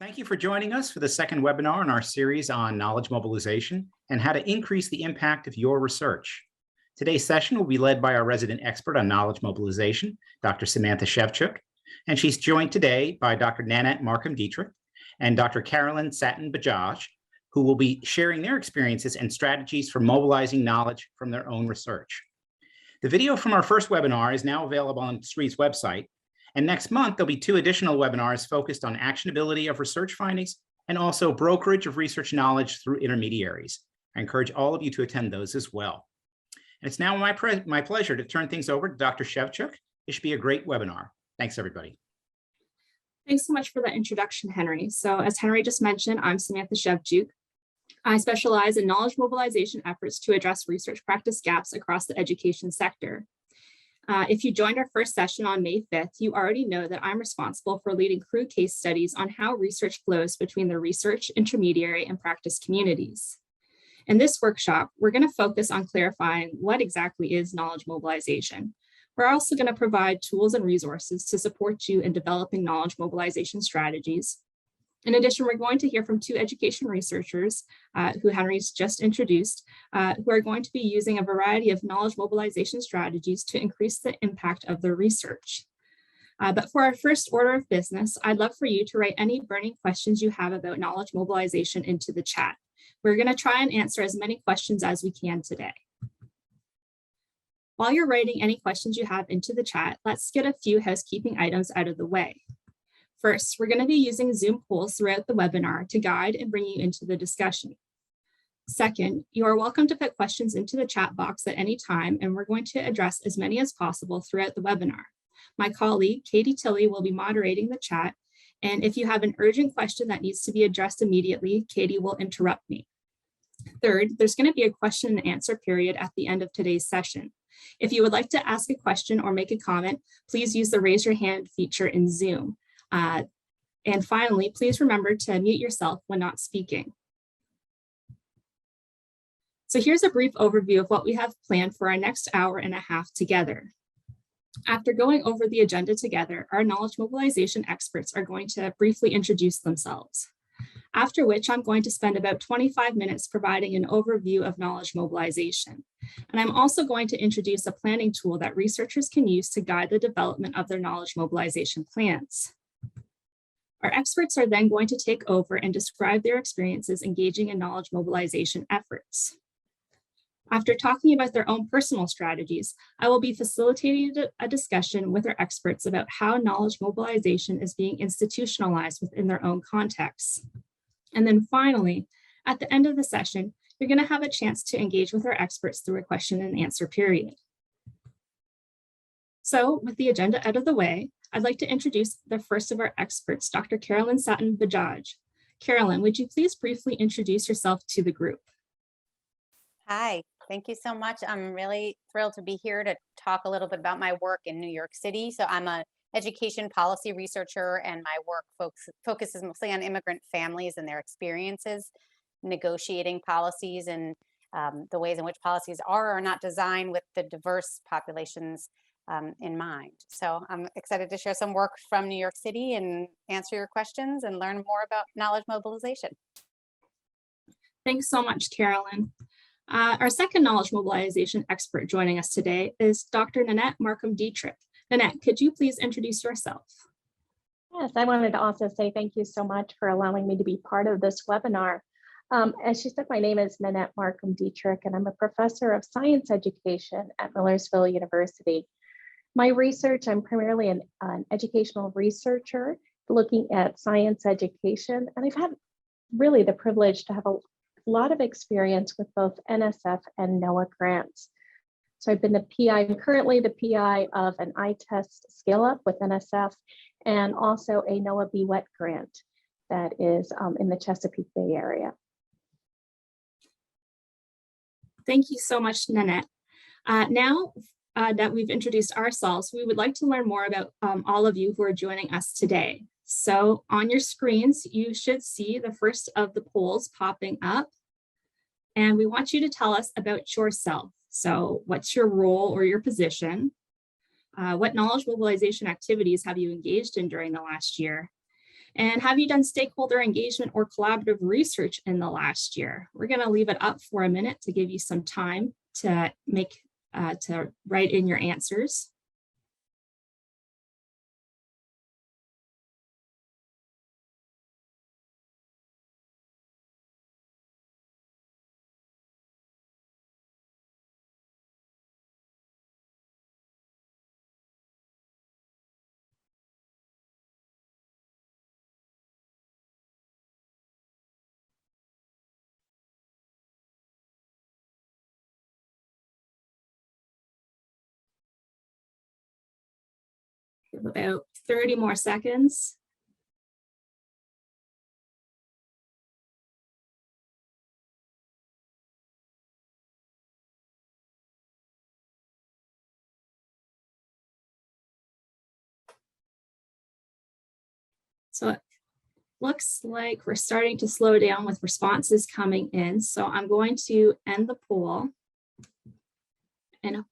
Thank you for joining us for the second webinar in our series on knowledge mobilization and how to increase the impact of your research. Today's session will be led by our resident expert on knowledge mobilization, Dr. Samantha Shewchuk, and she's joined today by Dr. Nanette Dietrich and Dr. Carolyn Sutton-Bajaj, who will be sharing their experiences and strategies for mobilizing knowledge from their own research. The video from our first webinar is now available on SRI's website. And next month, there'll be 2 additional webinars focused on actionability of research findings and also brokerage of research knowledge through intermediaries. I encourage all of you to attend those as well. And it's now my pleasure to turn things over to Dr. Shewchuk. It should be a great webinar. Thanks, everybody. Thanks so much for that introduction, Henry. So as Henry just mentioned, I'm Samantha Shewchuk. I specialize in knowledge mobilization efforts to address research practice gaps across the education sector. If you joined our first session on May 5th, you already know that I'm responsible for leading crew case studies on how research flows between the research, intermediary, and practice communities. In this workshop, we're going to focus on clarifying what exactly is knowledge mobilization. We're also going to provide tools and resources to support you in developing knowledge mobilization strategies. In addition, we're going to hear from 2 education researchers who Henry's just introduced, who are going to be using a variety of knowledge mobilization strategies to increase the impact of their research. But for our first order of business, I'd love for you to write any burning questions you have about knowledge mobilization into the chat. We're going to try and answer as many questions as we can today. While you're writing any questions you have into the chat, let's get a few housekeeping items out of the way. First, we're going to be using Zoom polls throughout the webinar to guide and bring you into the discussion. Second, you are welcome to put questions into the chat box at any time, and we're going to address as many as possible throughout the webinar. My colleague, Katie Tilley, will be moderating the chat, and if you have an urgent question that needs to be addressed immediately, Katie will interrupt me. Third, there's going to be a question and answer period at the end of today's session. If you would like to ask a question or make a comment, please use the raise your hand feature in Zoom. And finally, please remember to mute yourself when not speaking. So here's a brief overview of what we have planned for our next hour and a half together. After going over the agenda together, our knowledge mobilization experts are going to briefly introduce themselves. After which I'm going to spend about 25 minutes providing an overview of knowledge mobilization. And I'm also going to introduce a planning tool that researchers can use to guide the development of their knowledge mobilization plans. Our experts are then going to take over and describe their experiences engaging in knowledge mobilization efforts. After talking about their own personal strategies, I will be facilitating a discussion with our experts about how knowledge mobilization is being institutionalized within their own contexts. And then finally, at the end of the session, you're going to have a chance to engage with our experts through a question and answer period. So with the agenda out of the way, I'd like to introduce the first of our experts, Dr. Carolyn Sutton-Bajaj. Carolyn, would you please briefly introduce yourself to the group? Hi, thank you so much. I'm really thrilled to be here to talk a little bit about my work in New York City. So I'm an education policy researcher, and my work focuses mostly on immigrant families and their experiences, negotiating policies and the ways in which policies are or are not designed with the diverse populations in mind. So I'm excited to share some work from New York City and answer your questions and learn more about knowledge mobilization. Thanks so much, Carolyn. Our second knowledge mobilization expert joining us today is Dr. Nanette Dietrich. Nanette, could you please introduce yourself? Yes, I wanted to also say thank you so much for allowing me to be part of this webinar. As she said, my name is Nanette Dietrich, and I'm a professor of science education at Millersville University. My research, I'm primarily an educational researcher looking at science education, and I've had really the privilege to have a lot of experience with both NSF and NOAA grants. So I've been the PI, I'm currently the PI of an iTest Scale Up with NSF and also a NOAA BWET grant that is in the Chesapeake Bay area. Thank you so much, Nanette. Now that we've introduced ourselves, we would like to learn more about all of you who are joining us today. So on your screens, you should see the first of the polls popping up. And we want you to tell us about yourself. So what's your role or your position? What knowledge mobilization activities have you engaged in during the last year? And have you done stakeholder engagement or collaborative research in the last year? We're going to leave it up for a minute to give you some time to to write in your answers. Give about 30 more seconds. So it looks like we're starting to slow down with responses coming in. So I'm going to end the poll, and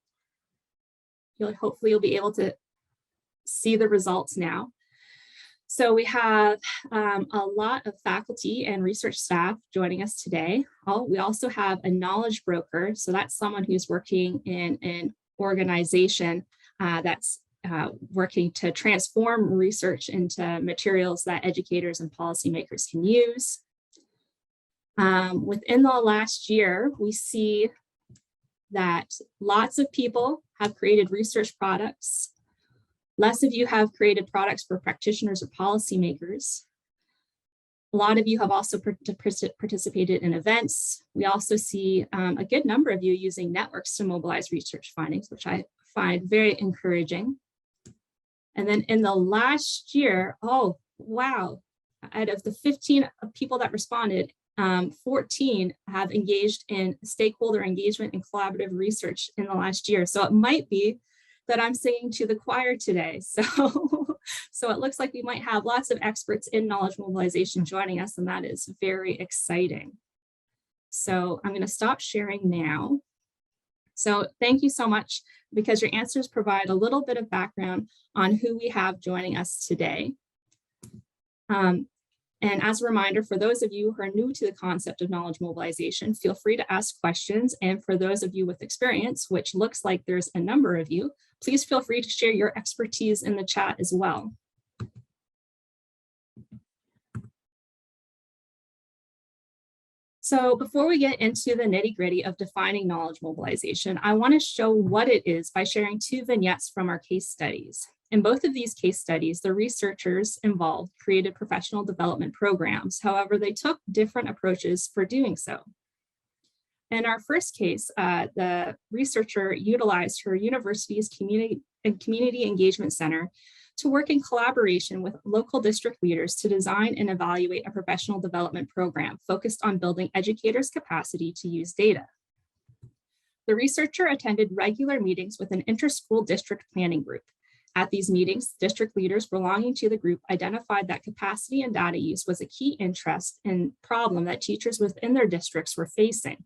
hopefully you'll be able to see the results now. So we have a lot of faculty and research staff joining us today. We also have a knowledge broker. So that's someone who's working in an organization that's working to transform research into materials that educators and policymakers can use. Within the last year, we see that lots of people have created research products. Less of you have created products for practitioners or policymakers. A lot of you have also participated in events. We also see a good number of you using networks to mobilize research findings, which I find very encouraging. And then in the last year, oh, wow, out of the 15 people that responded, 14 have engaged in stakeholder engagement and collaborative research in the last year. So it might be that I'm singing to the choir today. So it looks like we might have lots of experts in knowledge mobilization joining us, and that is very exciting. So I'm going to stop sharing now. So thank you so much, because your answers provide a little bit of background on who we have joining us today. And as a reminder, for those of you who are new to the concept of knowledge mobilization, feel free to ask questions. And for those of you with experience, which looks like there's a number of you, please feel free to share your expertise in the chat as well. So before we get into the nitty-gritty of defining knowledge mobilization, I want to show what it is by sharing two vignettes from our case studies. In both of these case studies, the researchers involved created professional development programs. However, they took different approaches for doing so. In our first case, the researcher utilized her university's community engagement center to work in collaboration with local district leaders to design and evaluate a professional development program focused on building educators' capacity to use data. The researcher attended regular meetings with an inter-school district planning group. At these meetings, district leaders belonging to the group identified that capacity and data use was a key interest and problem that teachers within their districts were facing.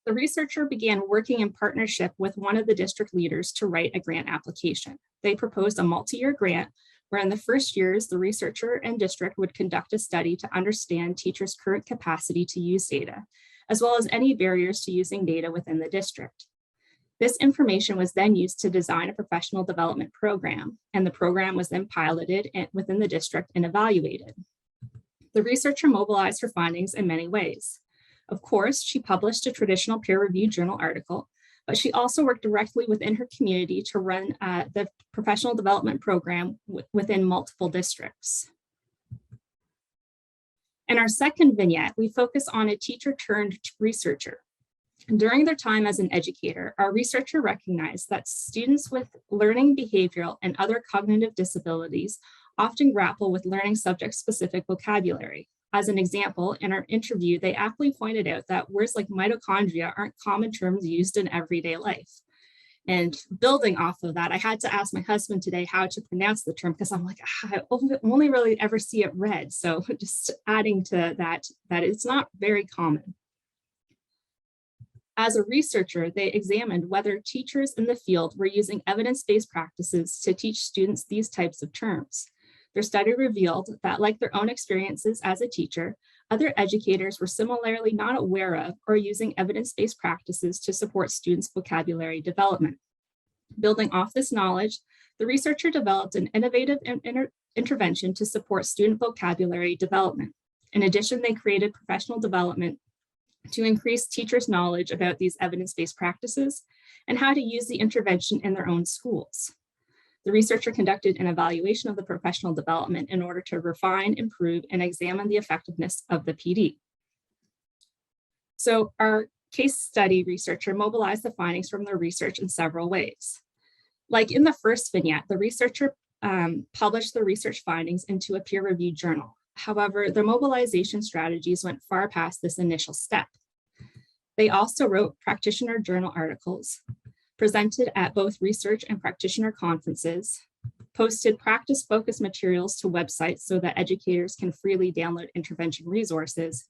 The researcher began working in partnership with one of the district leaders to write a grant application. They proposed a multi-year grant where in the first years, the researcher and district would conduct a study to understand teachers' current capacity to use data, as well as any barriers to using data within the district. This information was then used to design a professional development program, and the program was then piloted within the district and evaluated. The researcher mobilized her findings in many ways. Of course, she published a traditional peer-reviewed journal article, but she also worked directly within her community to run the professional development program within multiple districts. In our second vignette, we focus on a teacher turned researcher. During their time as an educator, our researcher recognized that students with learning behavioral and other cognitive disabilities often grapple with learning subject-specific vocabulary. As an example, in our interview, they aptly pointed out that words like mitochondria aren't common terms used in everyday life. And building off of that, I had to ask my husband today how to pronounce the term, because I'm like, I only really ever see it read. So just adding to that it's not very common. As a researcher, they examined whether teachers in the field were using evidence-based practices to teach students these types of terms. Their study revealed that, like their own experiences as a teacher, other educators were similarly not aware of or using evidence-based practices to support students' vocabulary development. Building off this knowledge, the researcher developed an innovative intervention to support student vocabulary development. In addition, they created professional development to increase teachers' knowledge about these evidence-based practices and how to use the intervention in their own schools. The researcher conducted an evaluation of the professional development in order to refine, improve, and examine the effectiveness of the PD. So our case study researcher mobilized the findings from their research in several ways. Like in the first vignette, the researcher published the research findings into a peer-reviewed journal. However, their mobilization strategies went far past this initial step. They also wrote practitioner journal articles, presented at both research and practitioner conferences, posted practice-focused materials to websites so that educators can freely download intervention resources,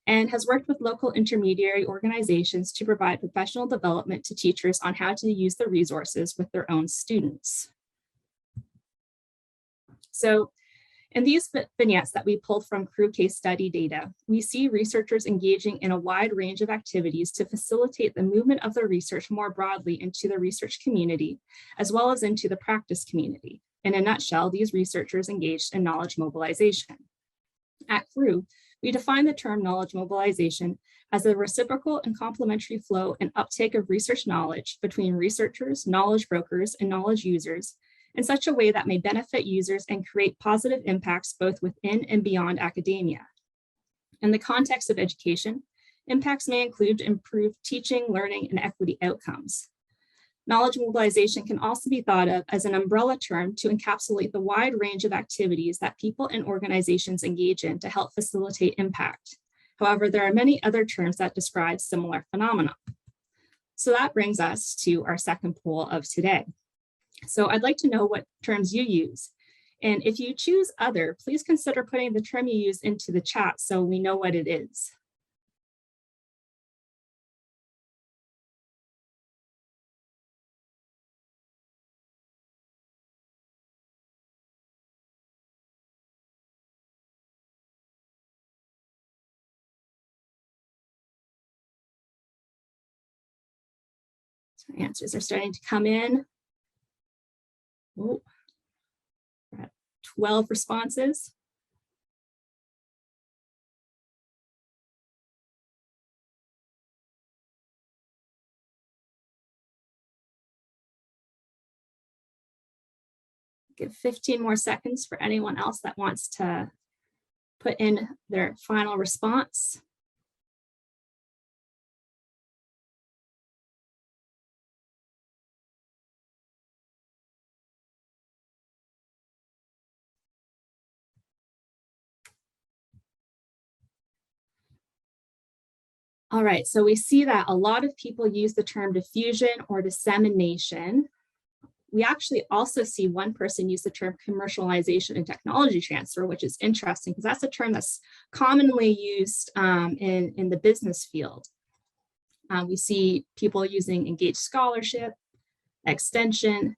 and has worked with local intermediary organizations to provide professional development to teachers on how to use the resources with their own students. So in these vignettes that we pulled from CREW case study data, we see researchers engaging in a wide range of activities to facilitate the movement of their research more broadly into the research community, as well as into the practice community. In a nutshell, these researchers engaged in knowledge mobilization. At CREW, we define the term knowledge mobilization as a reciprocal and complementary flow and uptake of research knowledge between researchers, knowledge brokers, and knowledge users in such a way that may benefit users and create positive impacts both within and beyond academia. In the context of education, impacts may include improved teaching, learning, and equity outcomes. Knowledge mobilization can also be thought of as an umbrella term to encapsulate the wide range of activities that people and organizations engage in to help facilitate impact. However, there are many other terms that describe similar phenomena. So that brings us to our second poll of today. So I'd like to know what terms you use. And if you choose other, please consider putting the term you use into the chat so we know what it is. So answers are starting to come in. Oh, we're at 12 responses. Give 15 more seconds for anyone else that wants to put in their final response. All right, so we see that a lot of people use the term diffusion or dissemination. We actually also see one person use the term commercialization and technology transfer, which is interesting because that's a term that's commonly used in the business field. We see people using engaged scholarship, extension.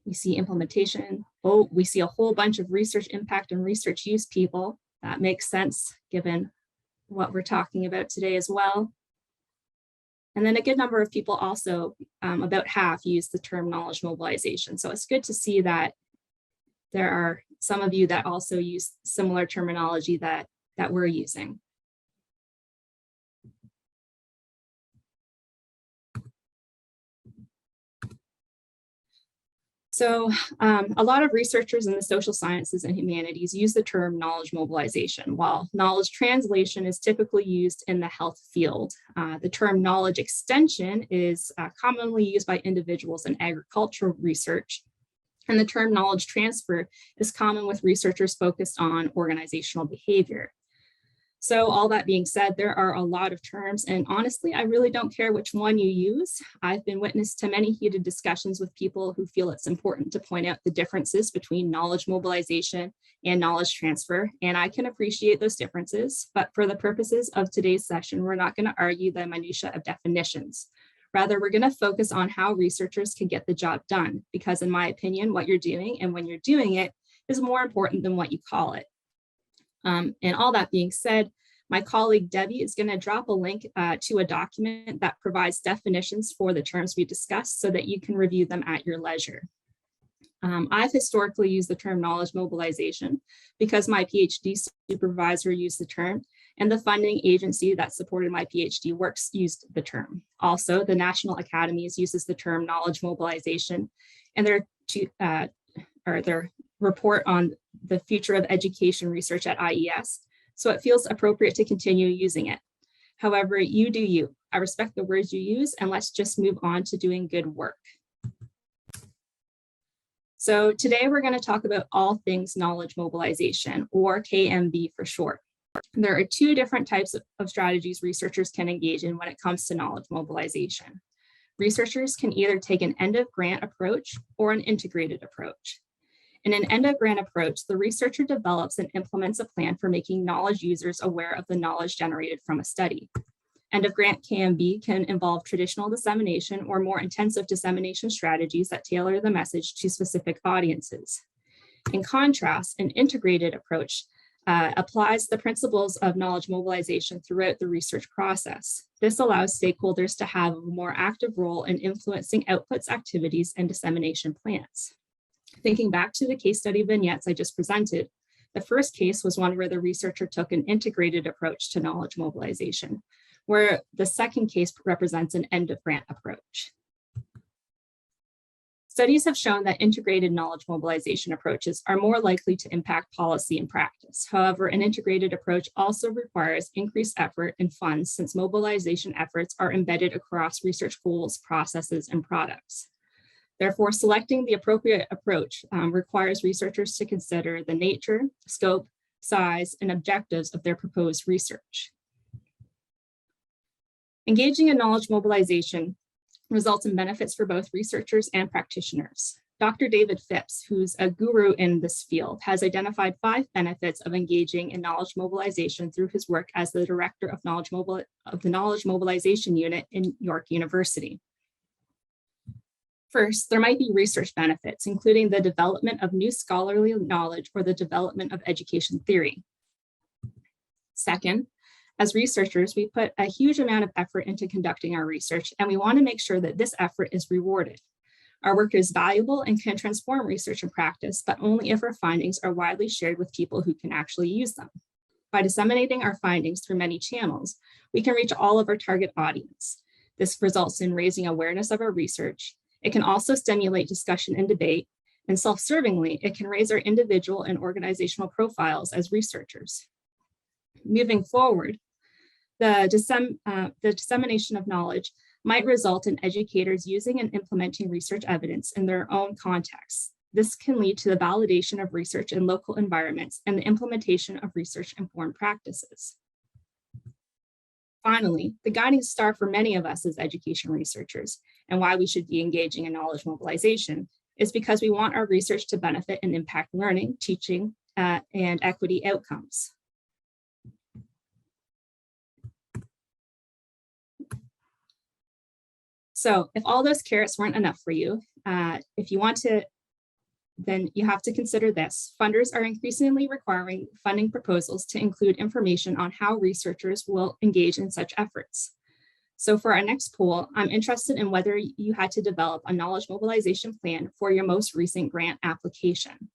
We see implementation. Oh, we see a whole bunch of research impact and research use people. That makes sense given what we're talking about today as well. And then a good number of people also, about half, use the term knowledge mobilization. So it's good to see that there are some of you that also use similar terminology that we're using. So a lot of researchers in the social sciences and humanities use the term knowledge mobilization, while knowledge translation is typically used in the health field. The term knowledge extension is commonly used by individuals in agricultural research, and the term knowledge transfer is common with researchers focused on organizational behavior. So all that being said, there are a lot of terms, and honestly, I really don't care which one you use. I've been witness to many heated discussions with people who feel it's important to point out the differences between knowledge mobilization and knowledge transfer, and I can appreciate those differences, but for the purposes of today's session, we're not going to argue the minutiae of definitions. Rather, we're going to focus on how researchers can get the job done, because in my opinion, what you're doing and when you're doing it is more important than what you call it. And all that being said, my colleague Debbie is going to drop a link to a document that provides definitions for the terms we discussed so that you can review them at your leisure. I've historically used the term knowledge mobilization because my PhD supervisor used the term, and the funding agency that supported my PhD works used the term. Also, the National Academies uses the term knowledge mobilization, and their report on the future of education research at IES. So it feels appropriate to continue using it. However, you do you. I respect the words you use, and let's just move on to doing good work. So today we're going to talk about all things knowledge mobilization, or KMB for short. There are two different types of strategies researchers can engage in when it comes to knowledge mobilization. Researchers can either take an end-of-grant approach or an integrated approach. In an end-of-grant approach, the researcher develops and implements a plan for making knowledge users aware of the knowledge generated from a study. End-of-grant KMB can involve traditional dissemination or more intensive dissemination strategies that tailor the message to specific audiences. In contrast, an integrated approach applies the principles of knowledge mobilization throughout the research process. This allows stakeholders to have a more active role in influencing outputs, activities, and dissemination plans. Thinking back to the case study vignettes I just presented, the first case was one where the researcher took an integrated approach to knowledge mobilization, where the second case represents an end-of-grant approach. Studies have shown that integrated knowledge mobilization approaches are more likely to impact policy and practice. However, an integrated approach also requires increased effort and funds, since mobilization efforts are embedded across research goals, processes, and products. Therefore, selecting the appropriate approach requires researchers to consider the nature, scope, size, and objectives of their proposed research. Engaging in knowledge mobilization results in benefits for both researchers and practitioners. Dr. David Phipps, who's a guru in this field, has identified 5 benefits of engaging in knowledge mobilization through his work as the director of the Knowledge Mobilization Unit in York University. First, there might be research benefits, including the development of new scholarly knowledge or the development of education theory. Second, as researchers, we put a huge amount of effort into conducting our research, and we want to make sure that this effort is rewarded. Our work is valuable and can transform research and practice, but only if our findings are widely shared with people who can actually use them. By disseminating our findings through many channels, we can reach all of our target audience. This results in raising awareness of our research. It can also stimulate discussion and debate, and self-servingly, it can raise our individual and organizational profiles as researchers. Moving forward, the dissemination of knowledge might result in educators using and implementing research evidence in their own contexts. This can lead to the validation of research in local environments and the implementation of research-informed practices. Finally, the guiding star for many of us as education researchers, and why we should be engaging in knowledge mobilization, is because we want our research to benefit and impact learning, teaching, and equity outcomes. So if all those carrots weren't enough for you, if you want to, then you have to consider this. Funders are increasingly requiring funding proposals to include information on how researchers will engage in such efforts. So for our next poll, I'm interested in whether you had to develop a knowledge mobilization plan for your most recent grant application.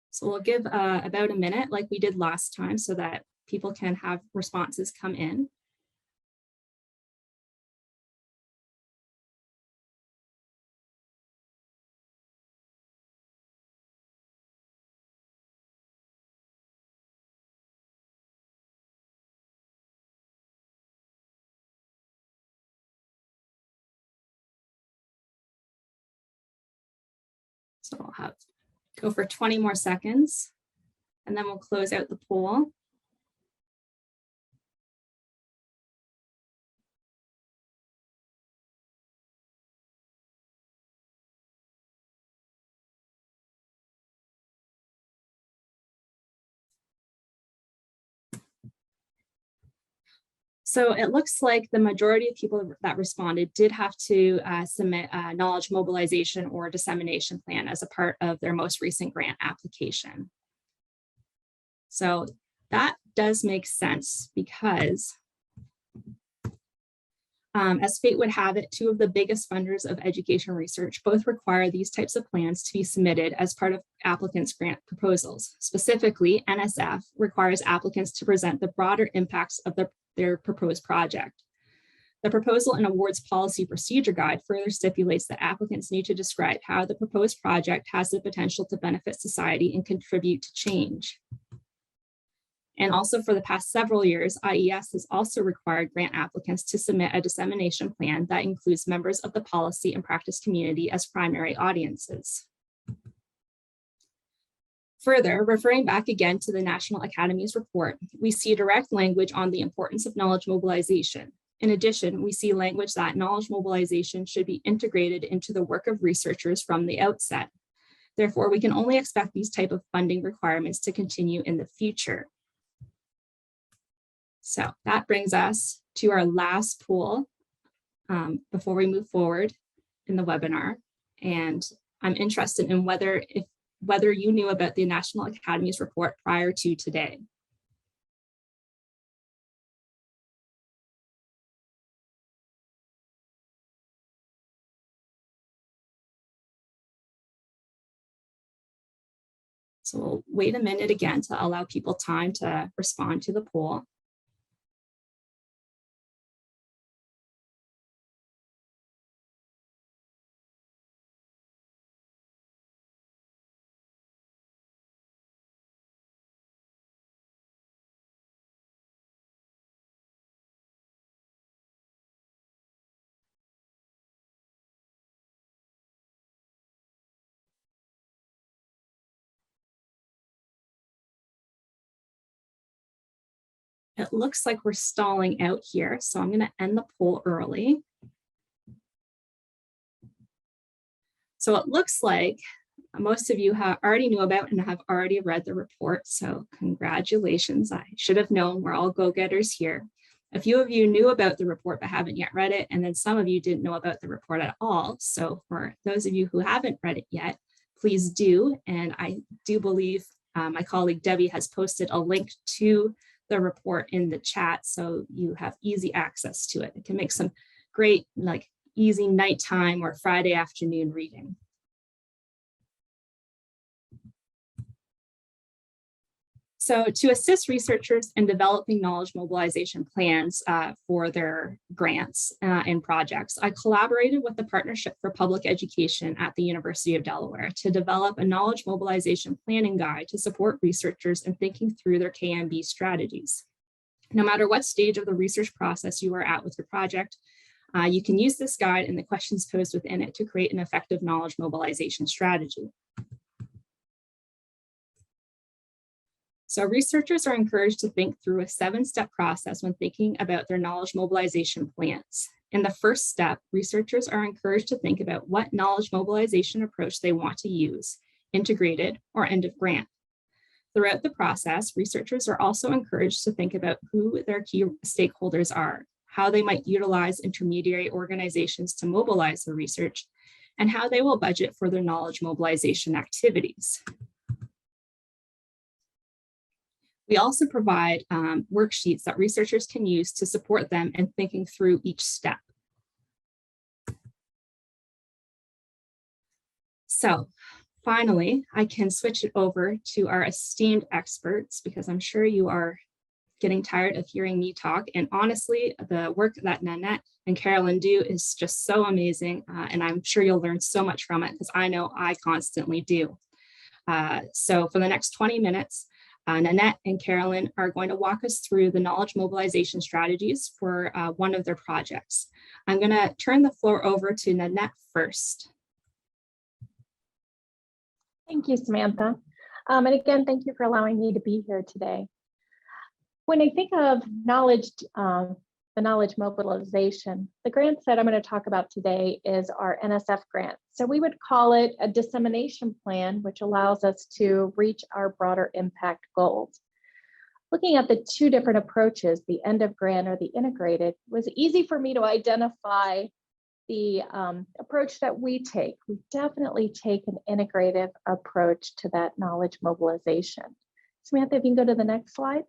So we'll give about a minute like we did last time so that people can have responses come in. So I'll go for 20 more seconds, and then we'll close out the poll. So it looks like the majority of people that responded did have to submit a knowledge mobilization or dissemination plan as a part of their most recent grant application. So that does make sense because as fate would have it, two of the biggest funders of education research both require these types of plans to be submitted as part of applicants' grant proposals. Specifically, NSF requires applicants to present the broader impacts of their proposed project. The proposal and awards policy procedure guide further stipulates that applicants need to describe how the proposed project has the potential to benefit society and contribute to change. And also for the past several years, IES has also required grant applicants to submit a dissemination plan that includes members of the policy and practice community as primary audiences. Further, referring back again to the National Academy's report, we see direct language on the importance of knowledge mobilization. In addition, we see language that knowledge mobilization should be integrated into the work of researchers from the outset. Therefore, we can only expect these type of funding requirements to continue in the future. So that brings us to our last pool before we move forward in the webinar. And I'm interested in whether you knew about the National Academy's report prior to today. So we'll wait a minute again to allow people time to respond to the poll. It looks like we're stalling out here, so I'm going to end the poll early. So it looks like most of you already knew about and have already read the report, so congratulations. I should have known, we're all go-getters here. A few of you knew about the report but haven't yet read it, and then some of you didn't know about the report at all. So for those of you who haven't read it yet, please do. And I do believe my colleague Debbie has posted a link to the report in the chat, so you have easy access to it. It can make some great, like, easy nighttime or Friday afternoon reading. So to assist researchers in developing knowledge mobilization plans for their grants and projects, I collaborated with the Partnership for Public Education at the University of Delaware to develop a knowledge mobilization planning guide to support researchers in thinking through their KMB strategies. No matter what stage of the research process you are at with your project, you can use this guide and the questions posed within it to create an effective knowledge mobilization strategy. So researchers are encouraged to think through a 7-step process when thinking about their knowledge mobilization plans. In the first step, researchers are encouraged to think about what knowledge mobilization approach they want to use, integrated or end of grant. Throughout the process, researchers are also encouraged to think about who their key stakeholders are, how they might utilize intermediary organizations to mobilize their research, and how they will budget for their knowledge mobilization activities. We also provide worksheets that researchers can use to support them in thinking through each step. So finally, I can switch it over to our esteemed experts because I'm sure you are getting tired of hearing me talk. And honestly, the work that Nanette and Carolyn do is just so amazing. And I'm sure you'll learn so much from it because I know I constantly do. So for the next 20 minutes, Nanette and Carolyn are going to walk us through the knowledge mobilization strategies for one of their projects. I'm going to turn the floor over to Nanette first. Thank you, Samantha. And again, thank you for allowing me to be here today. When I think of knowledge, the knowledge mobilization, the grants that I'm going to talk about today is our NSF grant. So we would call it a dissemination plan, which allows us to reach our broader impact goals. looking at the two different approaches, the end of grant or the integrated, it was easy for me to identify the approach that we take. We definitely take an integrative approach to that knowledge mobilization. Samantha, if you can go to the next slide.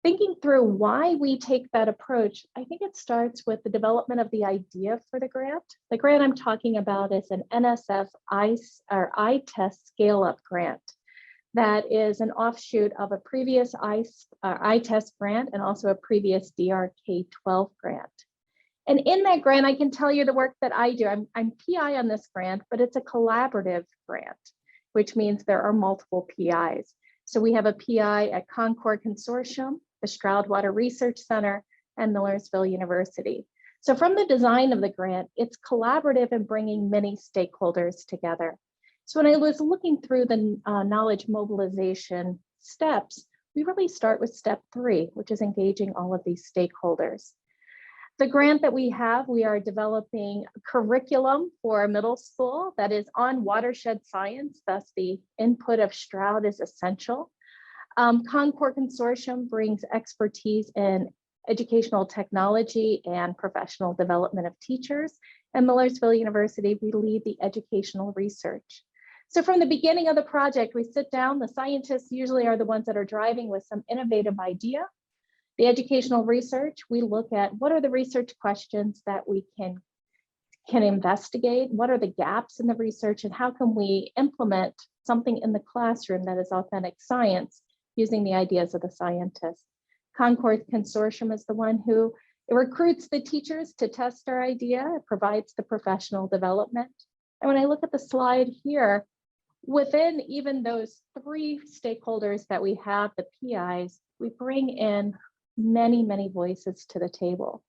Thinking through why we take that approach, I think it starts with the development of the idea for the grant. The grant I'm talking about is an NSF I-Test scale-up grant. That is an offshoot of a previous I-Test grant and also a previous DRK-12 grant. And in that grant, I can tell you the work that I do. I'm PI on this grant, but it's a collaborative grant, which means there are multiple PIs. So we have a PI at Concord Consortium, the Stroud Water Research Center, and Millersville University. So from the design of the grant, it's collaborative in bringing many stakeholders together. So when I was looking through the knowledge mobilization steps, we really start with step 3, which is engaging all of these stakeholders. The grant that we have, we are developing a curriculum for middle school that is on watershed science, thus the input of Stroud is essential. Concord Consortium brings expertise in educational technology and professional development of teachers. And Millersville University, we lead the educational research. So from the beginning of the project, we sit down, the scientists usually are the ones that are driving with some innovative idea. The educational research, we look at what are the research questions that we can investigate, what are the gaps in the research, and how can we implement something in the classroom that is authentic science using the ideas of the scientists. Concord Consortium is the one who recruits the teachers to test our idea, it provides the professional development. And when I look at the slide here, within even those 3 stakeholders that we have, the PIs, we bring in many, many voices to the table.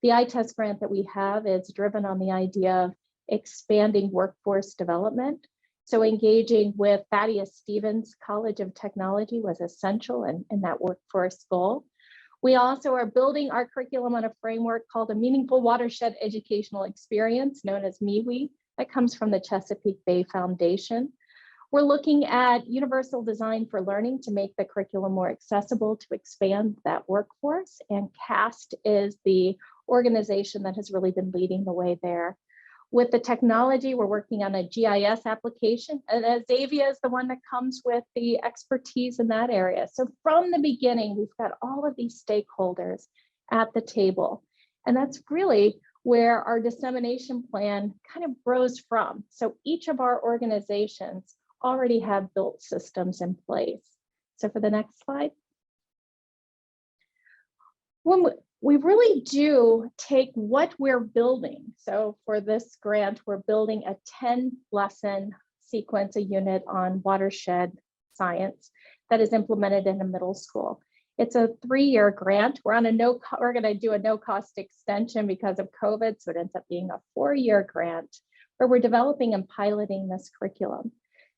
The I-Test grant that we have is driven on the idea of expanding workforce development. So engaging with Thaddeus Stevens College of Technology was essential in that workforce goal. We also are building our curriculum on a framework called a Meaningful Watershed Educational Experience, known as MIWE, that comes from the Chesapeake Bay Foundation. We're looking at universal design for learning to make the curriculum more accessible to expand that workforce. And CAST is the organization that has really been leading the way there. With the technology, we're working on a GIS application, and Xavier is the one that comes with the expertise in that area. So from the beginning, we've got all of these stakeholders at the table. And that's really where our dissemination plan kind of grows from. So each of our organizations already have built systems in place. So for the next slide. When we really do take what we're building. So for this grant, we're building a 10-lesson sequence, a unit on watershed science that is implemented in a middle school. It's a 3-year grant. We're going to do a no-cost extension because of COVID, so it ends up being a 4-year grant where we're developing and piloting this curriculum.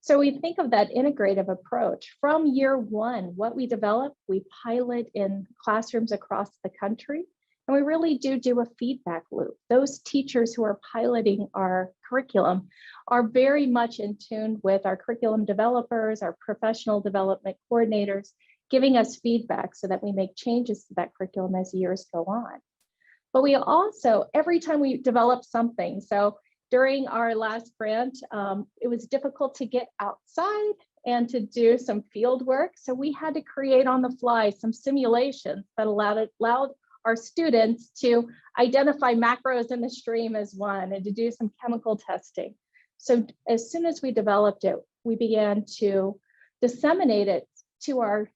So we think of that integrative approach. From year 1, what we develop, we pilot in classrooms across the country, and we really do a feedback loop. Those teachers who are piloting our curriculum are very much in tune with our curriculum developers, our professional development coordinators, giving us feedback so that we make changes to that curriculum as years go on. But we also, every time we develop something, so during our last grant, it was difficult to get outside and to do some field work. So we had to create on the fly some simulations that allowed our students to identify macros in the stream as one and to do some chemical testing. So as soon as we developed it, we began to disseminate it to our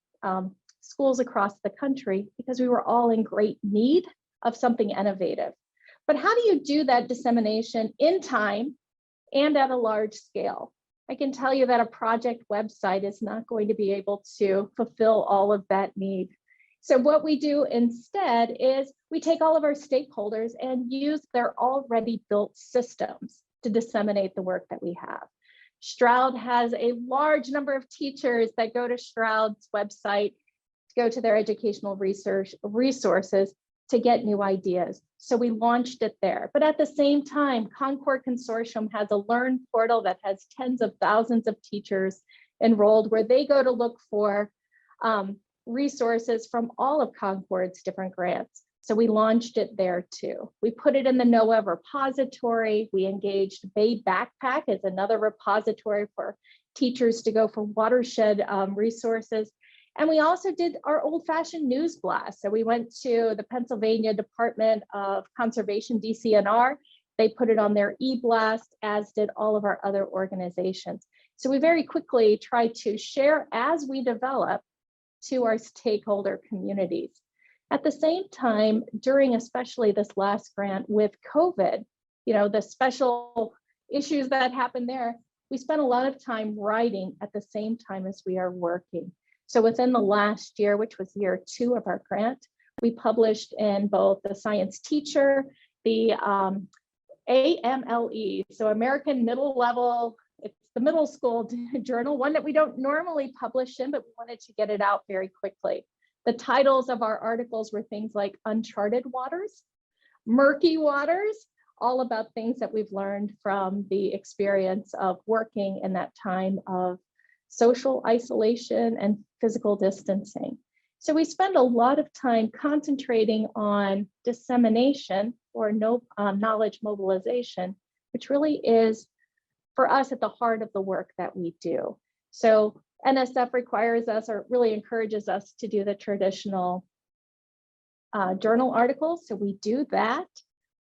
schools across the country because we were all in great need of something innovative. But how do you do that dissemination in time and at a large scale? I can tell you that a project website is not going to be able to fulfill all of that need. So what we do instead is we take all of our stakeholders and use their already built systems to disseminate the work that we have. Stroud has a large number of teachers that go to Stroud's website, to go to their educational research resources to get new ideas. So we launched it there. But at the same time, Concord Consortium has a Learn portal that has tens of thousands of teachers enrolled, where they go to look for resources from all of Concord's different grants. So we launched it there too. We put it in the NOAA repository. We engaged Bay Backpack as another repository for teachers to go for watershed resources. And we also did our old-fashioned news blast. So we went to the Pennsylvania Department of Conservation, DCNR. They put it on their e-blast, as did all of our other organizations. So we very quickly tried to share as we develop to our stakeholder communities. At the same time, during especially this last grant with COVID, the special issues that happened there, we spent a lot of time writing at the same time as we are working. So within the last year, which was year 2 of our grant, we published in both the Science Teacher, the AMLE, so American Middle Level, it's the middle school journal, one that we don't normally publish in, but we wanted to get it out very quickly. The titles of our articles were things like Uncharted Waters, Murky Waters, all about things that we've learned from the experience of working in that time of social isolation and physical distancing. So we spend a lot of time concentrating on dissemination or knowledge mobilization, which really is for us at the heart of the work that we do. So NSF requires us, or really encourages us, to do the traditional journal articles. So we do that,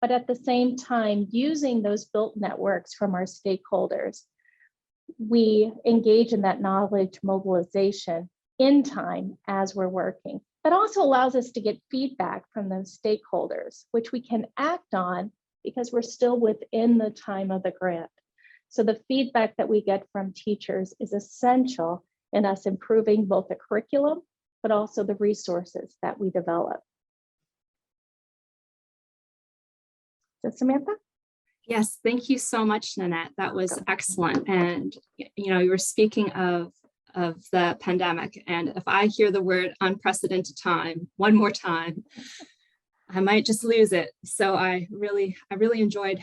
but at the same time, using those built networks from our stakeholders, we engage in that knowledge mobilization in time as we're working. That also allows us to get feedback from those stakeholders, which we can act on because we're still within the time of the grant. So the feedback that we get from teachers is essential in us improving both the curriculum, but also the resources that we develop. So Samantha? Yes, thank you so much, Nanette. That was excellent. And you were speaking of the pandemic, and if I hear the word unprecedented time one more time, I might just lose it. So I really enjoyed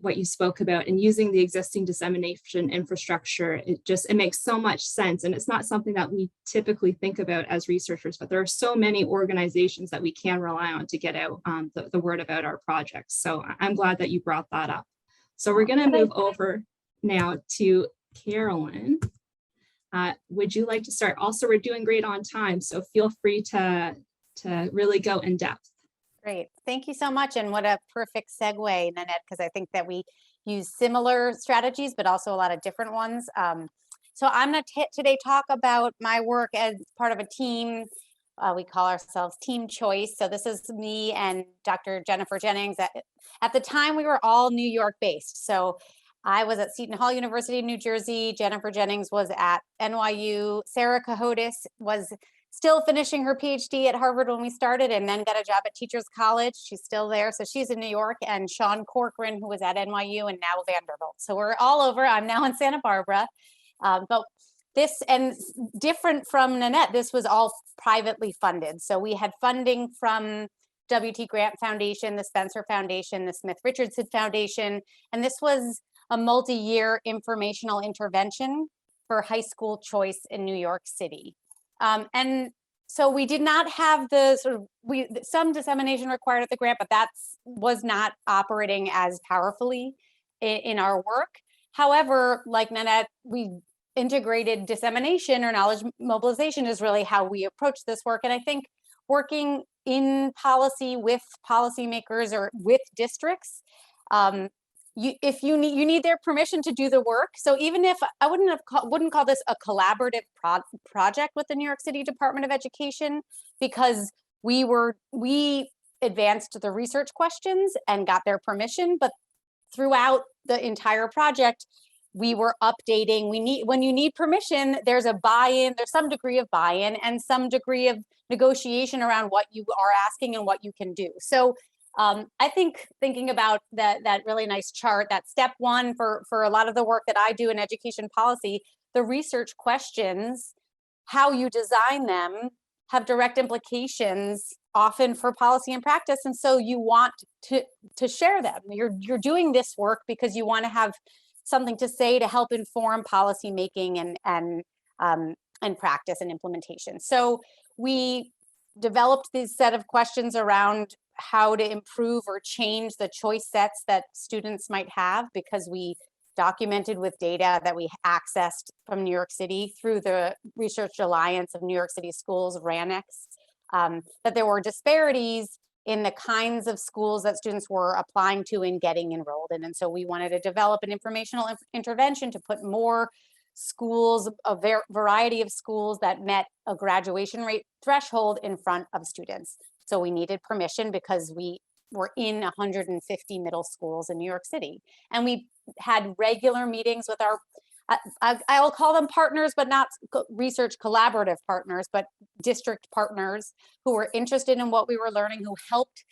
what you spoke about, and using the existing dissemination infrastructure. It makes so much sense. And it's not something that we typically think about as researchers, but there are so many organizations that we can rely on to get out the word about our projects. So I'm glad that you brought that up. So we're going to move over now to Carolyn. Would you like to start? Also, we're doing great on time, so feel free to really go in depth. Great. Thank you so much. And what a perfect segue, Nanette, because I think that we use similar strategies, but also a lot of different ones. So I'm going to today talk about my work as part of a team. We call ourselves Team Choice. So this is me and Dr. Jennifer Jennings. At the time, we were all New York based. So I was at Seton Hall University in New Jersey. Jennifer Jennings was at NYU. Sarah Cahotis was still finishing her PhD at Harvard when we started, and then got a job at Teachers College. She's still there, so she's in New York. And Sean Corcoran, who was at NYU and now Vanderbilt. So we're all over. I'm now in Santa Barbara. But this, and different from Nanette, this was all privately funded. So we had funding from W.T. Grant Foundation, the Spencer Foundation, the Smith Richardson Foundation, and this was a multi-year informational intervention for high school choice in New York City. And so we did not have the some dissemination required at the grant, but that was not operating as powerfully in our work. However, like Nanette, we integrated dissemination, or knowledge mobilization is really how we approach this work. And I think working in policy with policymakers or with districts, if you need their permission to do the work. So even if I wouldn't call this a collaborative project with the New York City Department of Education, because we advanced the research questions and got their permission, but throughout the entire project, we were updating. When you need permission, there's a buy-in, there's some degree of buy-in and some degree of negotiation around what you are asking and what you can do. So I think thinking about that really nice chart, that step one for a lot of the work that I do in education policy, the research questions, how you design them have direct implications often for policy and practice. And so you want to share them. You're doing this work because you want to have something to say to help inform policy making and practice and implementation. So we developed this set of questions around how to improve or change the choice sets that students might have, because we documented with data that we accessed from New York City through the Research Alliance of New York City Schools, RANX, that there were disparities in the kinds of schools that students were applying to and getting enrolled in. And so we wanted to develop an informational intervention to put more schools, a variety of schools that met a graduation rate threshold in front of students. So we needed permission because we were in 150 middle schools in New York City. And we had regular meetings with our, I'll call them partners, but not research collaborative partners, but district partners who were interested in what we were learning, who helped.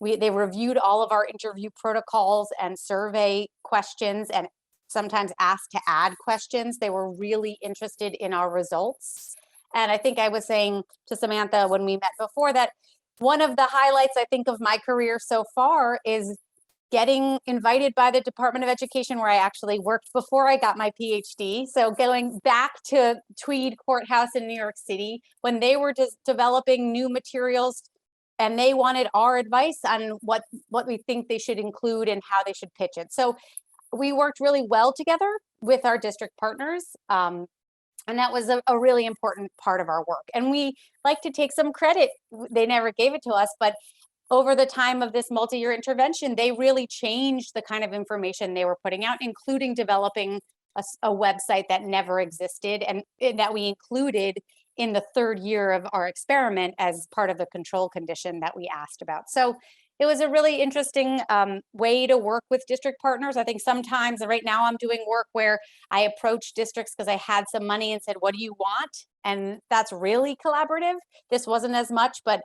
They reviewed all of our interview protocols and survey questions and sometimes asked to add questions. They were really interested in our results. And I think I was saying to Samantha when we met before that one of the highlights, I think, of my career so far is getting invited by the Department of Education, where I actually worked before I got my PhD. So going back to Tweed Courthouse in New York City, when they were just developing new materials and they wanted our advice on what we think they should include and how they should pitch it. So we worked really well together with our district partners. And that was a really important part of our work. And we like to take some credit. They never gave it to us, but over the time of this multi-year intervention, they really changed the kind of information they were putting out, including developing a website that never existed and that we included in the third year of our experiment as part of the control condition that we asked about. So it was a really interesting way to work with district partners. I think sometimes, right now I'm doing work where I approach districts because I had some money and said, what do you want? And that's really collaborative. This wasn't as much, but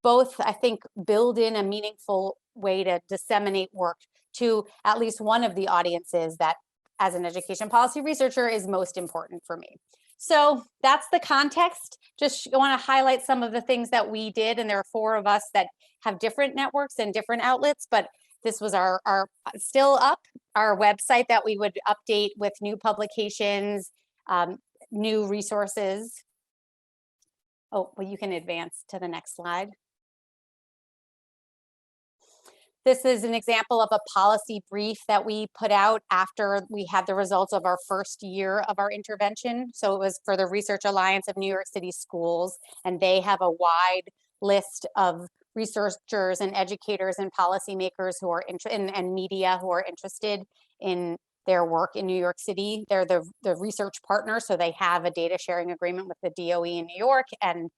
both, I think, build in a meaningful way to disseminate work to at least one of the audiences that, as an education policy researcher, is most important for me. So that's the context. Just want to highlight some of the things that we did, and there are 4 of us that have different networks and different outlets, but this was our still up, our website that we would update with new publications, new resources. Oh, well, you can advance to the next slide. This is an example of a policy brief that we put out after we had the results of our first year of our intervention. So it was for the Research Alliance of New York City Schools, and they have a wide list of researchers and educators and policymakers who are interested and media who are interested in their work in New York City. They're the research partner, so they have a data sharing agreement with the DOE in New York, and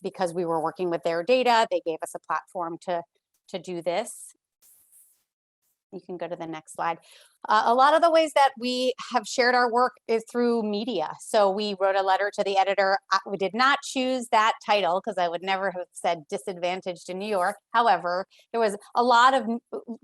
because we were working with their data, they gave us a platform to do this. You can go to the next slide. A lot of the ways that we have shared our work is through media. So we wrote a letter to the editor. We did not choose that title because I would never have said disadvantaged in New York. However, there was a lot of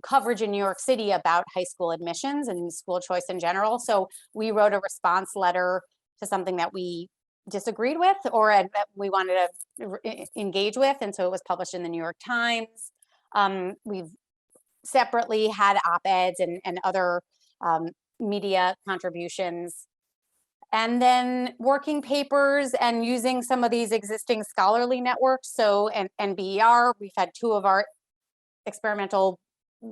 coverage in New York City about high school admissions and school choice in general. So we wrote a response letter to something that we disagreed with or that we wanted to engage with. And so it was published in the New York Times. We've separately had op-eds and other media contributions. And then working papers and using some of these existing scholarly networks. So NBER, we've had 2 of our experimental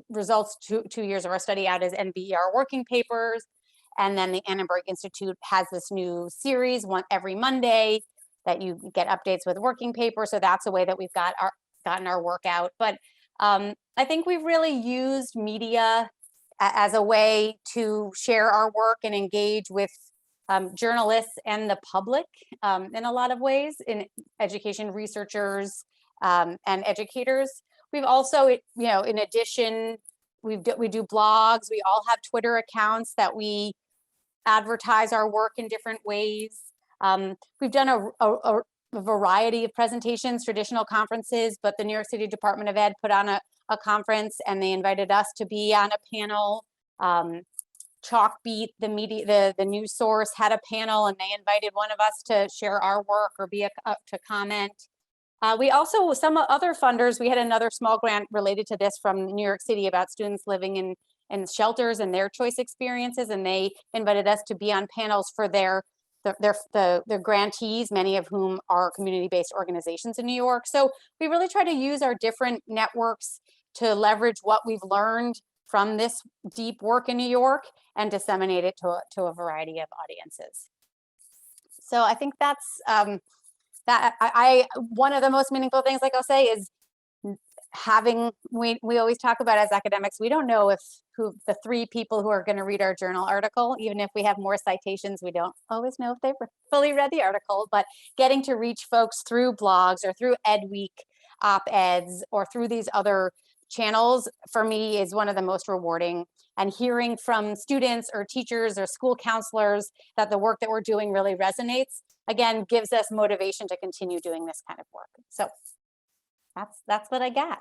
results, two years of our study out as NBER working papers. And then the Annenberg Institute has this new series every Monday that you get updates with working papers. So that's a way that we've gotten our work out. But I think we've really used media as a way to share our work and engage with journalists and the public in a lot of ways, in education researchers and educators. We've also, in addition, we do blogs. We all have Twitter accounts that we advertise our work in different ways. We've done a variety of presentations, traditional conferences, but the New York City Department of Ed put on a conference and they invited us to be on a panel. Chalkbeat, the news source, had a panel and they invited one of us to share our work or to comment. We also, some other funders, we had another small grant related to this from New York City about students living and shelters and their choice experiences, and they invited us to be on panels for their grantees, many of whom are community-based organizations in New York. So we really try to use our different networks to leverage what we've learned from this deep work in New York and disseminate it to a variety of audiences. So I think that's one of the most meaningful things, like I'll say, is having, we always talk about as academics, we don't know if the 3 people who are going to read our journal article, even if we have more citations, we don't always know if they've fully read the article, but getting to reach folks through blogs or through Ed Week op-eds or through these other channels, for me, is one of the most rewarding. And hearing from students or teachers or school counselors that the work that we're doing really resonates, again, gives us motivation to continue doing this kind of work. So that's what I got.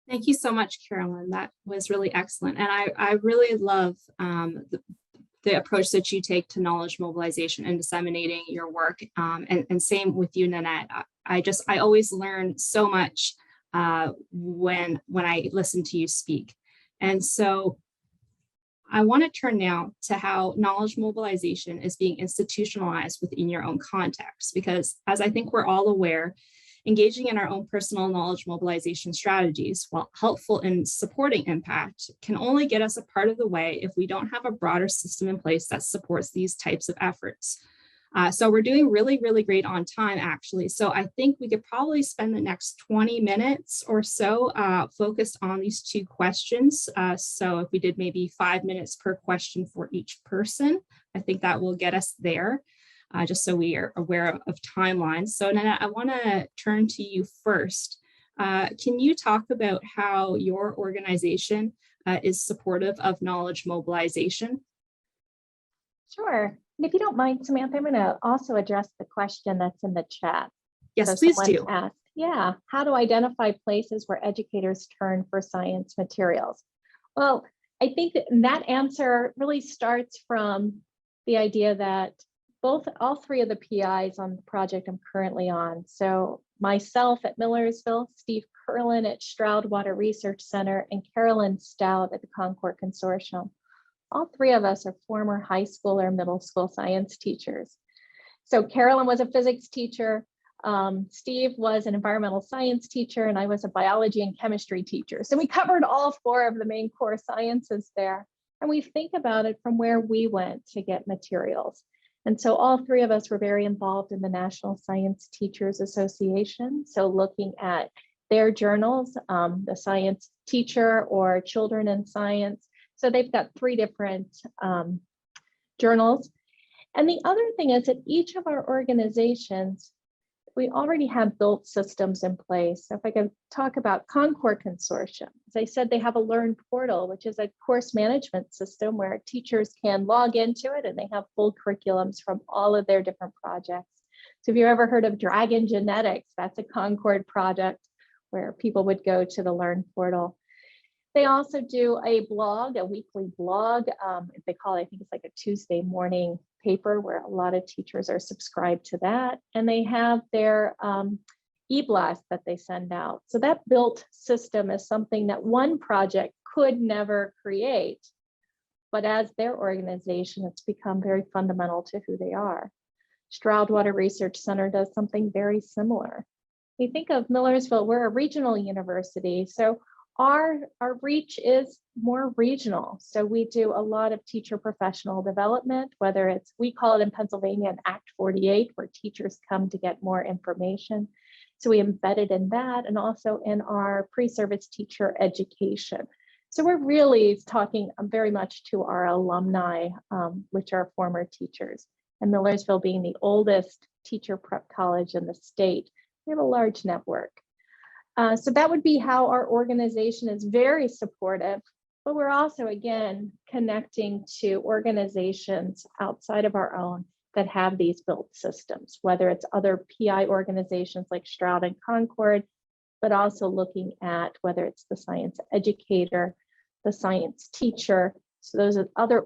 Thank you so much, Carolyn. That was really excellent. And I really love the approach that you take to knowledge mobilization and disseminating your work. And same with you, Nanette. I always learn so much when I listen to you speak. And so I want to turn now to how knowledge mobilization is being institutionalized within your own context, because as I think we're all aware, engaging in our own personal knowledge mobilization strategies, while helpful in supporting impact, can only get us a part of the way if we don't have a broader system in place that supports these types of efforts. So we're doing really, really great on time, actually. So I think we could probably spend the next 20 minutes or so focused on these 2 questions. So if we did maybe 5 minutes per question for each person, I think that will get us there, just so we are aware of timelines. So Nanette, I want to turn to you first. Can you talk about how your organization is supportive of knowledge mobilization? Sure. And if you don't mind, Samantha, I'm going to also address the question that's in the chat. Yes, So please someone do. asked, yeah, how to identify places where educators turn for science materials? Well, I think that answer really starts from the idea that all 3 of the PIs on the project I'm currently on, so myself at Millersville, Steve Curlin at Stroud Water Research Center, and Carolyn Stout at the Concord Consortium. All 3 of us are former high school or middle school science teachers. So Carolyn was a physics teacher, Steve was an environmental science teacher, and I was a biology and chemistry teacher. So we covered all 4 of the main core sciences there. And we think about it from where we went to get materials. And so all 3 of us were very involved in the National Science Teachers Association. So looking at their journals, the Science Teacher or Children in Science. So they've got 3 different journals. And the other thing is that each of our organizations, we already have built systems in place. So if I can talk about Concord Consortium, as I said, they have a Learn portal, which is a course management system where teachers can log into it and they have full curriculums from all of their different projects. So if you've ever heard of Dragon Genetics, that's a Concord project where people would go to the Learn portal. They also do a blog, a weekly blog. They call it, I think it's like a Tuesday morning paper where a lot of teachers are subscribed to that. And they have their e-blast that they send out. So that built system is something that one project could never create. But as their organization, it's become very fundamental to who they are. Stroud Water Research Center does something very similar. You think of Millersville, we're a regional university. So our reach is more regional. So we do a lot of teacher professional development, whether it's, we call it in Pennsylvania an Act 48, where teachers come to get more information. So we embedded in that and also in our pre-service teacher education. So we're really talking very much to our alumni, which are former teachers. And Millersville being the oldest teacher prep college in the state, we have a large network. So that would be how our organization is very supportive, but we're also, again, connecting to organizations outside of our own that have these built systems, whether it's other PI organizations like Stroud and Concord, but also looking at whether it's the science educator, the science teacher. So those are other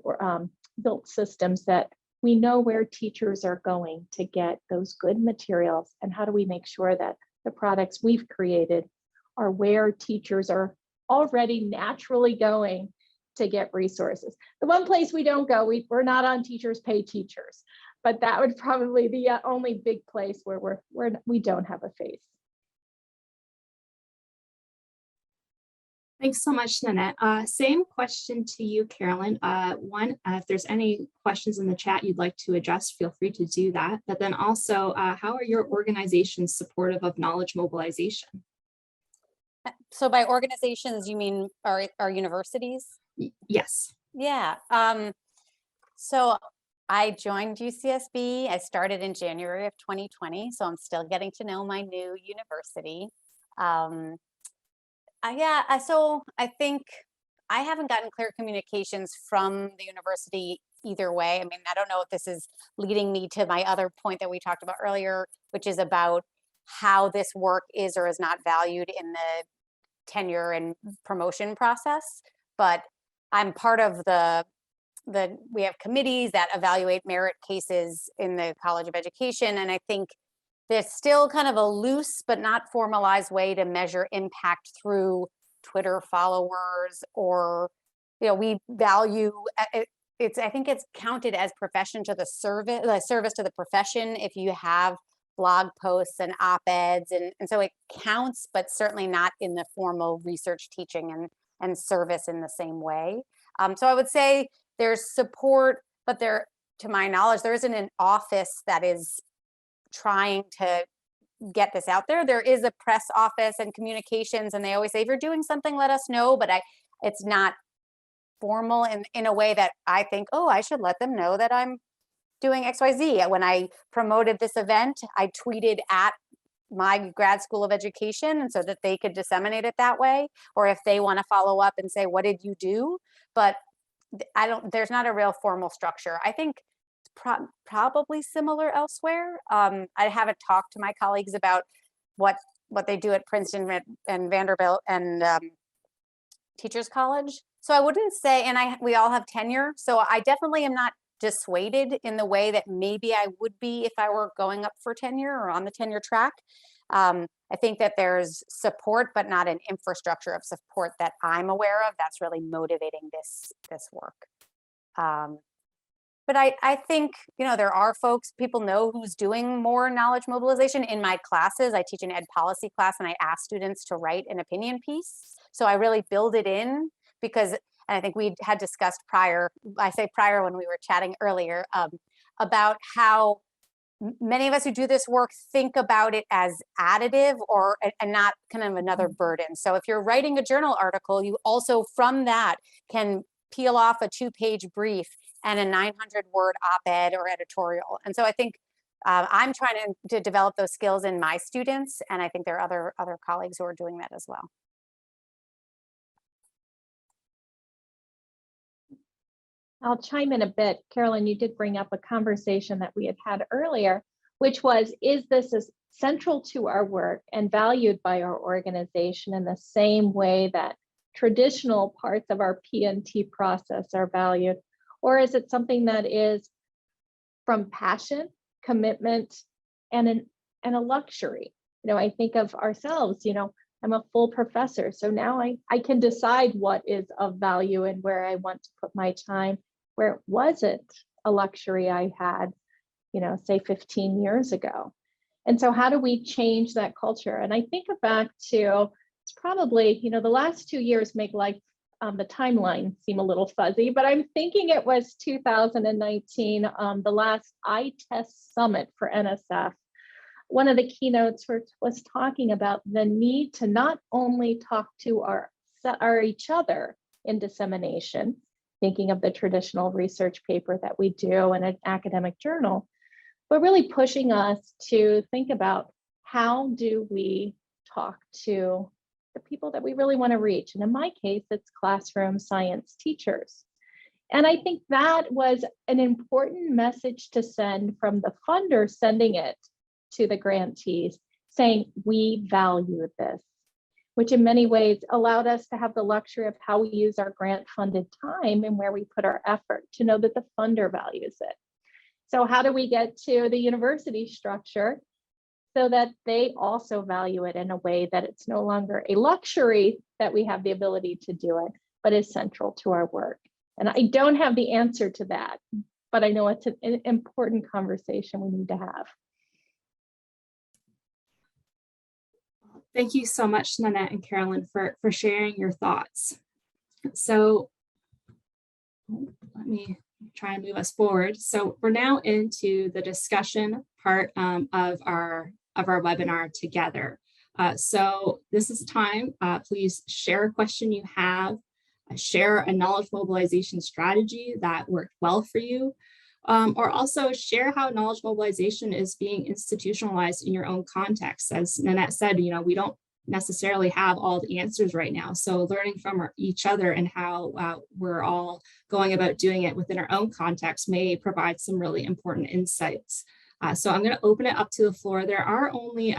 built systems that we know where teachers are going to get those good materials, and how do we make sure that the products we've created are where teachers are already naturally going to get resources. The one place we don't go, we're not on Teachers Pay Teachers, but that would probably be the only big place where we don't have a face. Thanks so much, Nanette. Same question to you, Carolyn. If there's any questions in the chat you'd like to address, feel free to do that. But then also, how are your organizations supportive of knowledge mobilization? So by organizations, you mean our universities? Yes. Yeah. So I joined UCSB. I started in January of 2020, so I'm still getting to know my new university. So I think I haven't gotten clear communications from the university either way. I mean, I don't know if this is leading me to my other point that we talked about earlier, which is about how this work is or is not valued in the tenure and promotion process. But I'm part of we have committees that evaluate merit cases in the College of Education. And I think there's still kind of a loose but not formalized way to measure impact through Twitter followers, or, we value it's, I think it's counted as profession to the service to the profession if you have blog posts and op-eds, and so it counts, but certainly not in the formal research, teaching, and service in the same way. So I would say there's support, but to my knowledge, there isn't an office that is trying to get this out there. There is a press office and communications, and they always say, if you're doing something, let us know, but it's not formal in a way that I think, oh, I should let them know that I'm doing XYZ. When I promoted this event, I tweeted at my grad school of education, and so that they could disseminate it that way, or if they want to follow up and say, what did you do? But there's not a real formal structure. I think probably similar elsewhere. I haven't talked to my colleagues about what they do at Princeton and Vanderbilt and Teachers College. So I wouldn't say, and we all have tenure, so I definitely am not dissuaded in the way that maybe I would be if I were going up for tenure or on the tenure track. I think that there's support, but not an infrastructure of support that I'm aware of that's really motivating this work. But I think, there are people know who's doing more knowledge mobilization. In my classes, I teach an ed policy class, and I ask students to write an opinion piece. So I really build it in because, and I think we had discussed prior, I say prior when we were chatting earlier, about how many of us who do this work think about it as additive and not kind of another burden. So if you're writing a journal article, you also from that can peel off a 2-page brief and a 900-word op-ed or editorial. And so I think I'm trying to develop those skills in my students, and I think there are other colleagues who are doing that as well. I'll chime in a bit. Carolyn, you did bring up a conversation that we had earlier, which was, is this central to our work and valued by our organization in the same way that traditional parts of our P&T process are valued? Or is it something that is from passion, commitment, and a luxury? I think of ourselves, I'm a full professor, so now I can decide what is of value and where I want to put my time, where it wasn't a luxury I had, say 15 years ago. And so how do we change that culture? And I think back to, it's probably, the last 2 years make life, the timeline seem a little fuzzy, but I'm thinking it was 2019, the last iTest Summit for NSF. One of the keynotes was talking about the need to not only talk to each other in dissemination, thinking of the traditional research paper that we do in an academic journal, but really pushing us to think about how do we talk to the people that we really want to reach. And in my case, it's classroom science teachers. And I think that was an important message to send from the funder, sending it to the grantees, saying, we value this, which in many ways allowed us to have the luxury of how we use our grant funded time and where we put our effort, to know that the funder values it. So how do we get to the university structure? so that they also value it in a way that it's no longer a luxury that we have the ability to do it, but is central to our work. And I don't have the answer to that, but I know it's an important conversation we need to have. Thank you so much, Nanette and Carolyn, for sharing your thoughts. So let me try and move us forward. So we're now into the discussion part of our webinar together. So this is time. Please share a question you have, share a knowledge mobilization strategy that worked well for you, or also share how knowledge mobilization is being institutionalized in your own context. As Nanette said, we don't necessarily have all the answers right now. So learning from each other and how we're all going about doing it within our own context may provide some really important insights. So I'm going to open it up to the floor. There are only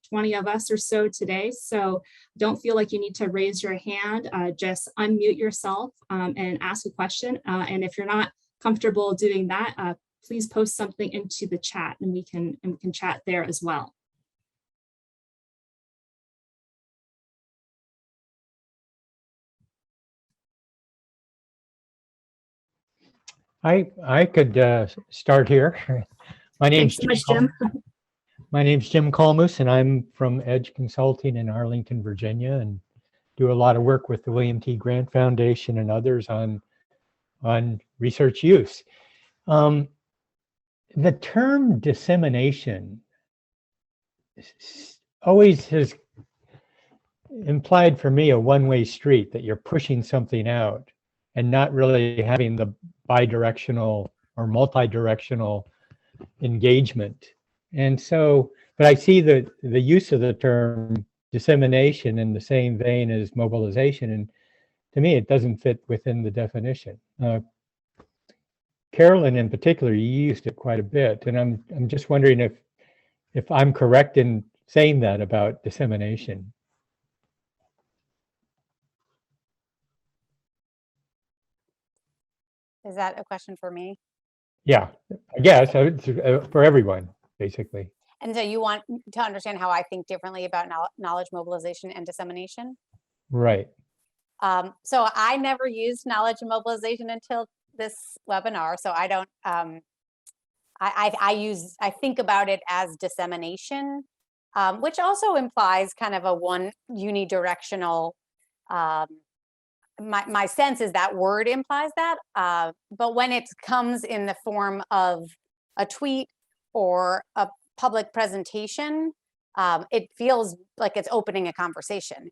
20 of us or so today, so don't feel like you need to raise your hand. Just unmute yourself and ask a question. And if you're not comfortable doing that, please post something into the chat and we can chat there as well. I could start here. My name's Thanks so much, Jim. My name's Jim Colmus, and I'm from Edge Consulting in Arlington, Virginia, and do a lot of work with the William T. Grant Foundation and others on research use. The term dissemination always has implied for me a one-way street, that you're pushing something out and not really having the bidirectional or multi-directional engagement. And so, but I see the use of the term dissemination in the same vein as mobilization, and to me it doesn't fit within the definition. Carolyn in particular, you used it quite a bit, and I'm just wondering if I'm correct in saying that about dissemination. Is that a question for me? Yeah, I guess for everyone, basically. And so you want to understand how I think differently about knowledge mobilization and dissemination? Right. So I never used knowledge mobilization until this webinar. So I don't, I think about it as dissemination, which also implies kind of a one unidirectional, my sense is that word implies that, but when it comes in the form of a tweet or a public presentation, it feels like it's opening a conversation.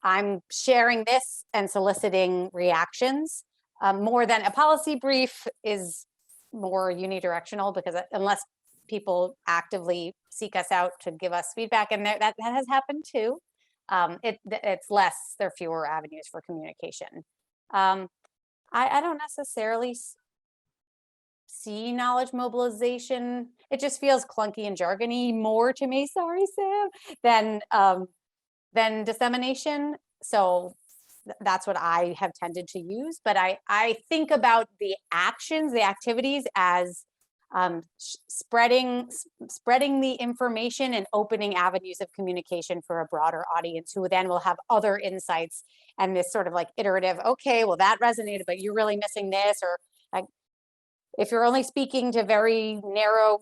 I'm sharing this and soliciting reactions, more than a policy brief is more unidirectional, because unless people actively seek us out to give us feedback, and that has happened too, it's less, there are fewer avenues for communication. I don't necessarily see knowledge mobilization. It just feels clunky and jargony more to me, sorry Sam, than dissemination. So that's what I have tended to use. But I think about the actions, the activities as spreading the information and opening avenues of communication for a broader audience, who then will have other insights, and this sort of like iterative, okay, well that resonated, but you're really missing this, or like, if you're only speaking to very narrow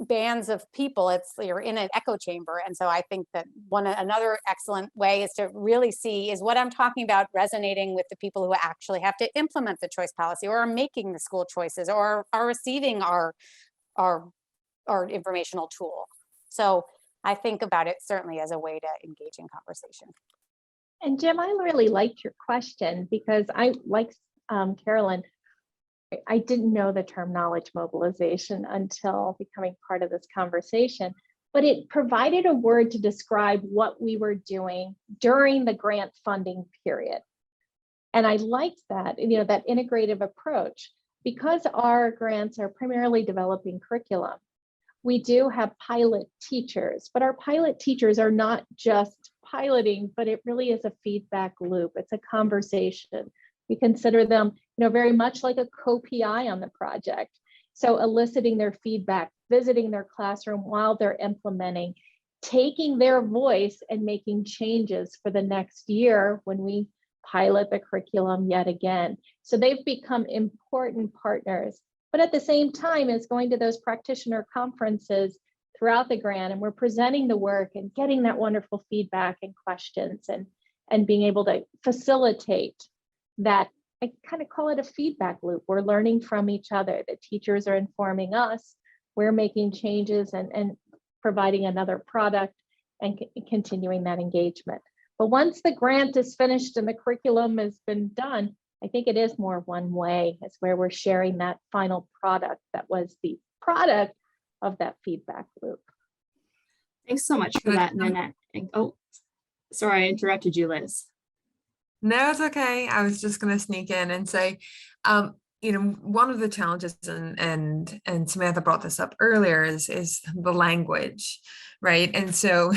bands of people, you're in an echo chamber. And so I think that another excellent way is to really see, is what I'm talking about resonating with the people who actually have to implement the choice policy, or are making the school choices, or are receiving our informational tool. So I think about it certainly as a way to engage in conversation. And Jim, I really liked your question, because I, like Carolyn, I didn't know the term knowledge mobilization until becoming part of this conversation, but it provided a word to describe what we were doing during the grant funding period. And I liked that, that integrative approach, because our grants are primarily developing curriculum. We do have pilot teachers, but our pilot teachers are not just piloting, but it really is a feedback loop. It's a conversation. We consider them, very much like a co-PI on the project. So eliciting their feedback, visiting their classroom while they're implementing, taking their voice and making changes for the next year when we pilot the curriculum yet again. So they've become important partners, but at the same time as going to those practitioner conferences throughout the grant, and we're presenting the work and getting that wonderful feedback and questions and being able to facilitate that. I kind of call it a feedback loop. We're learning from each other. The teachers are informing us, we're making changes and providing another product and continuing that engagement. But once the grant is finished and the curriculum has been done, I think it is more one way. It's where we're sharing that final product that was the product of that feedback loop. Thanks so much for that, Nanette. Oh, sorry, I interrupted you, Liz. No, it's okay. I was just going to sneak in and say, one of the challenges, and Samantha brought this up earlier, is the language, right? And so,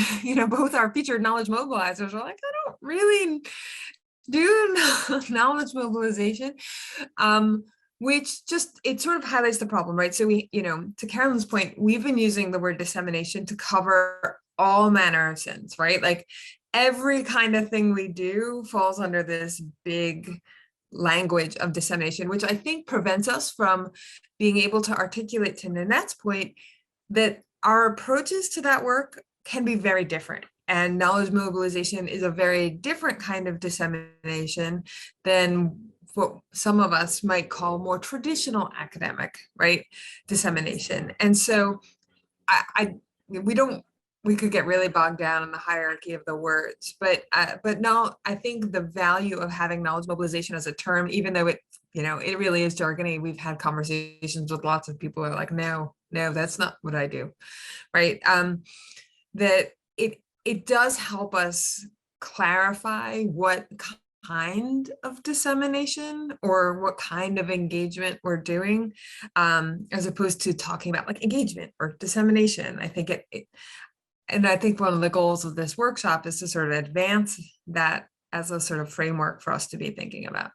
both our featured knowledge mobilizers are like, I don't really do knowledge mobilization, which just, it sort of highlights the problem, right? So we, to Carolyn's point, we've been using the word dissemination to cover all manner of sins, right? Like every kind of thing we do falls under this big language of dissemination, which I think prevents us from being able to articulate, to Nanette's point, that our approaches to that work can be very different. And knowledge mobilization is a very different kind of dissemination than what some of us might call more traditional academic, right, dissemination. And so we could get really bogged down in the hierarchy of the words, but now I think the value of having knowledge mobilization as a term, even though it really is jargony. We've had conversations with lots of people who are like, no, that's not what I do, right? That it does help us clarify what kind of dissemination or what kind of engagement we're doing, as opposed to talking about like engagement or dissemination. I think and I think one of the goals of this workshop is to sort of advance that as a sort of framework for us to be thinking about.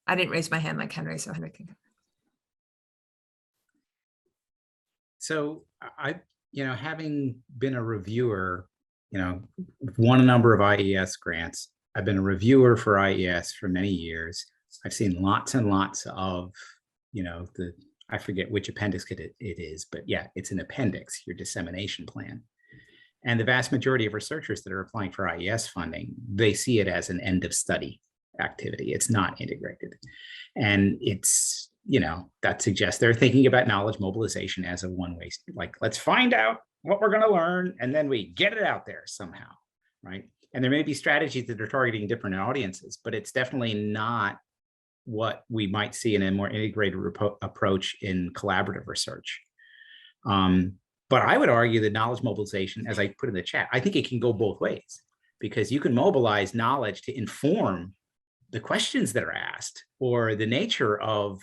I didn't raise my hand like Henry, so Henry can. So having been a reviewer, won a number of IES grants. I've been a reviewer for IES for many years. I've seen lots and lots of, I forget which appendix it is, but yeah, it's an appendix, your dissemination plan. And the vast majority of researchers that are applying for IES funding, they see it as an end of study activity. It's not integrated. And it's, that suggests they're thinking about knowledge mobilization as a one-way, like, let's find out what we're going to learn, and then we get it out there somehow, right? And there may be strategies that are targeting different audiences, but it's definitely not what we might see in a more integrated approach in collaborative research. But I would argue that knowledge mobilization, as I put in the chat, I think it can go both ways, because you can mobilize knowledge to inform the questions that are asked or the nature of,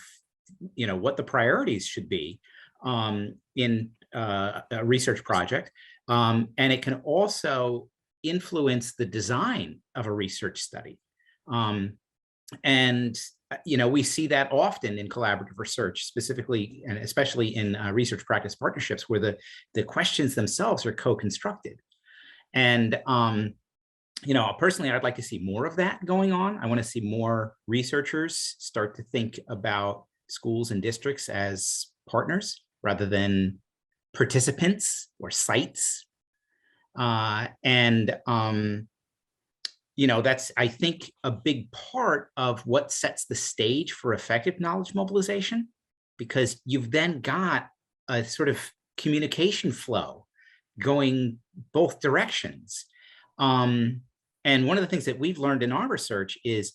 what the priorities should be in a research project. And it can also influence the design of a research study. We see that often in collaborative research, specifically and especially in research practice partnerships, where the questions themselves are co-constructed. And personally, I'd like to see more of that going on. I want to see more researchers start to think about schools and districts as partners rather than participants or sites. That's, I think, a big part of what sets the stage for effective knowledge mobilization, because you've then got a sort of communication flow going both directions. And one of the things that we've learned in our research is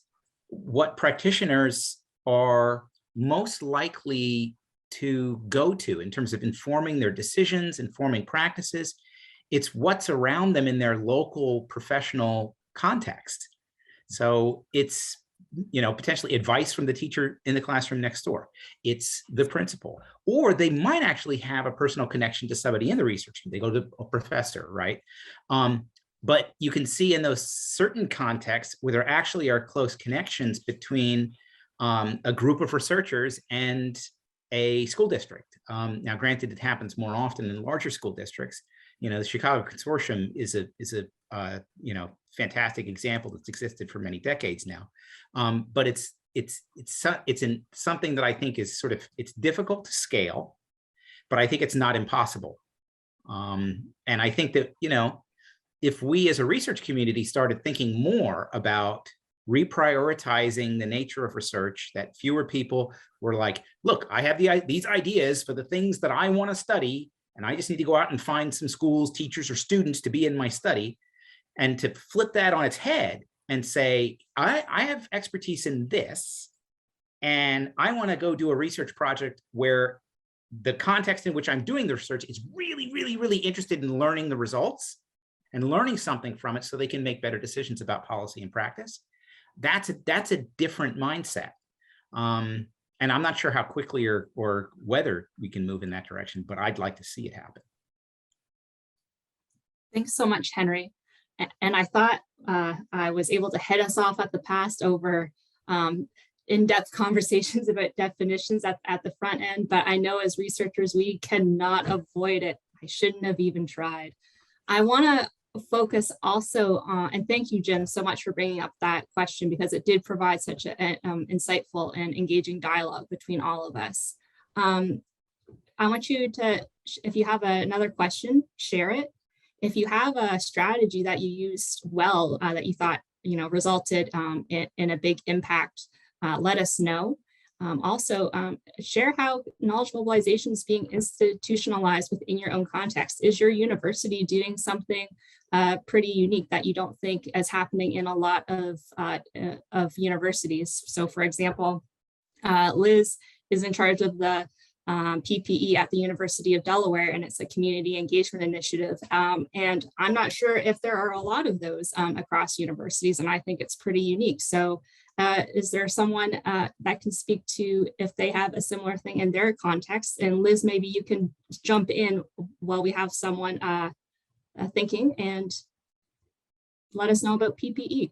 what practitioners are most likely to go to in terms of informing their decisions, informing practices. It's what's around them in their local professional context. So it's, potentially advice from the teacher in the classroom next door. It's the principal, or they might actually have a personal connection to somebody in the research team. They go to a professor, right? But you can see in those certain contexts where there actually are close connections between a group of researchers and a school district. Now, granted, it happens more often in larger school districts. The Chicago Consortium is a fantastic example that's existed for many decades now. But it's something that I think is it's difficult to scale, but I think it's not impossible. And I think that, if we as a research community started thinking more about reprioritizing the nature of research, that fewer people were like, look, I have these ideas for the things that I want to study, and I just need to go out and find some schools, teachers, or students to be in my study, and to flip that on its head and say, I have expertise in this, and I want to go do a research project where the context in which I'm doing the research is really, really, really interested in learning the results and learning something from it so they can make better decisions about policy and practice. That's a different mindset. And I'm not sure how quickly or whether we can move in that direction, but I'd like to see it happen. Thanks so much, Henry. And I thought I was able to head us off at the past over in-depth conversations about definitions at the front end, but I know as researchers, we cannot avoid it. I shouldn't have even tried. I want to focus also on, and thank you, Jim, so much for bringing up that question, because it did provide such an insightful and engaging dialogue between all of us. I want you to, if you have another question, share it. If you have a strategy that you used well, that you thought resulted in a big impact, let us know. Also, share how knowledge mobilization is being institutionalized within your own context. Is your university doing something pretty unique that you don't think is happening in a lot of universities? So, for example, Liz is in charge of the PPE at the University of Delaware, and it's a community engagement initiative. And I'm not sure if there are a lot of those across universities, and I think it's pretty unique. So is there someone that can speak to if they have a similar thing in their context? And Liz, maybe you can jump in while we have someone thinking and let us know about PPE.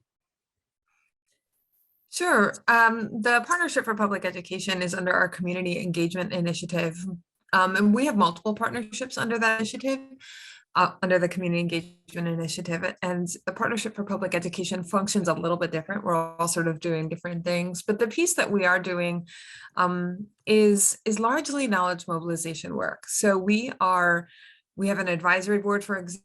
Sure. The Partnership for Public Education is under our Community Engagement Initiative. And we have multiple partnerships under that initiative, under the Community Engagement Initiative. And the Partnership for Public Education functions a little bit different. We're all sort of doing different things. But the piece that we are doing is largely knowledge mobilization work. So we have an advisory board, for example,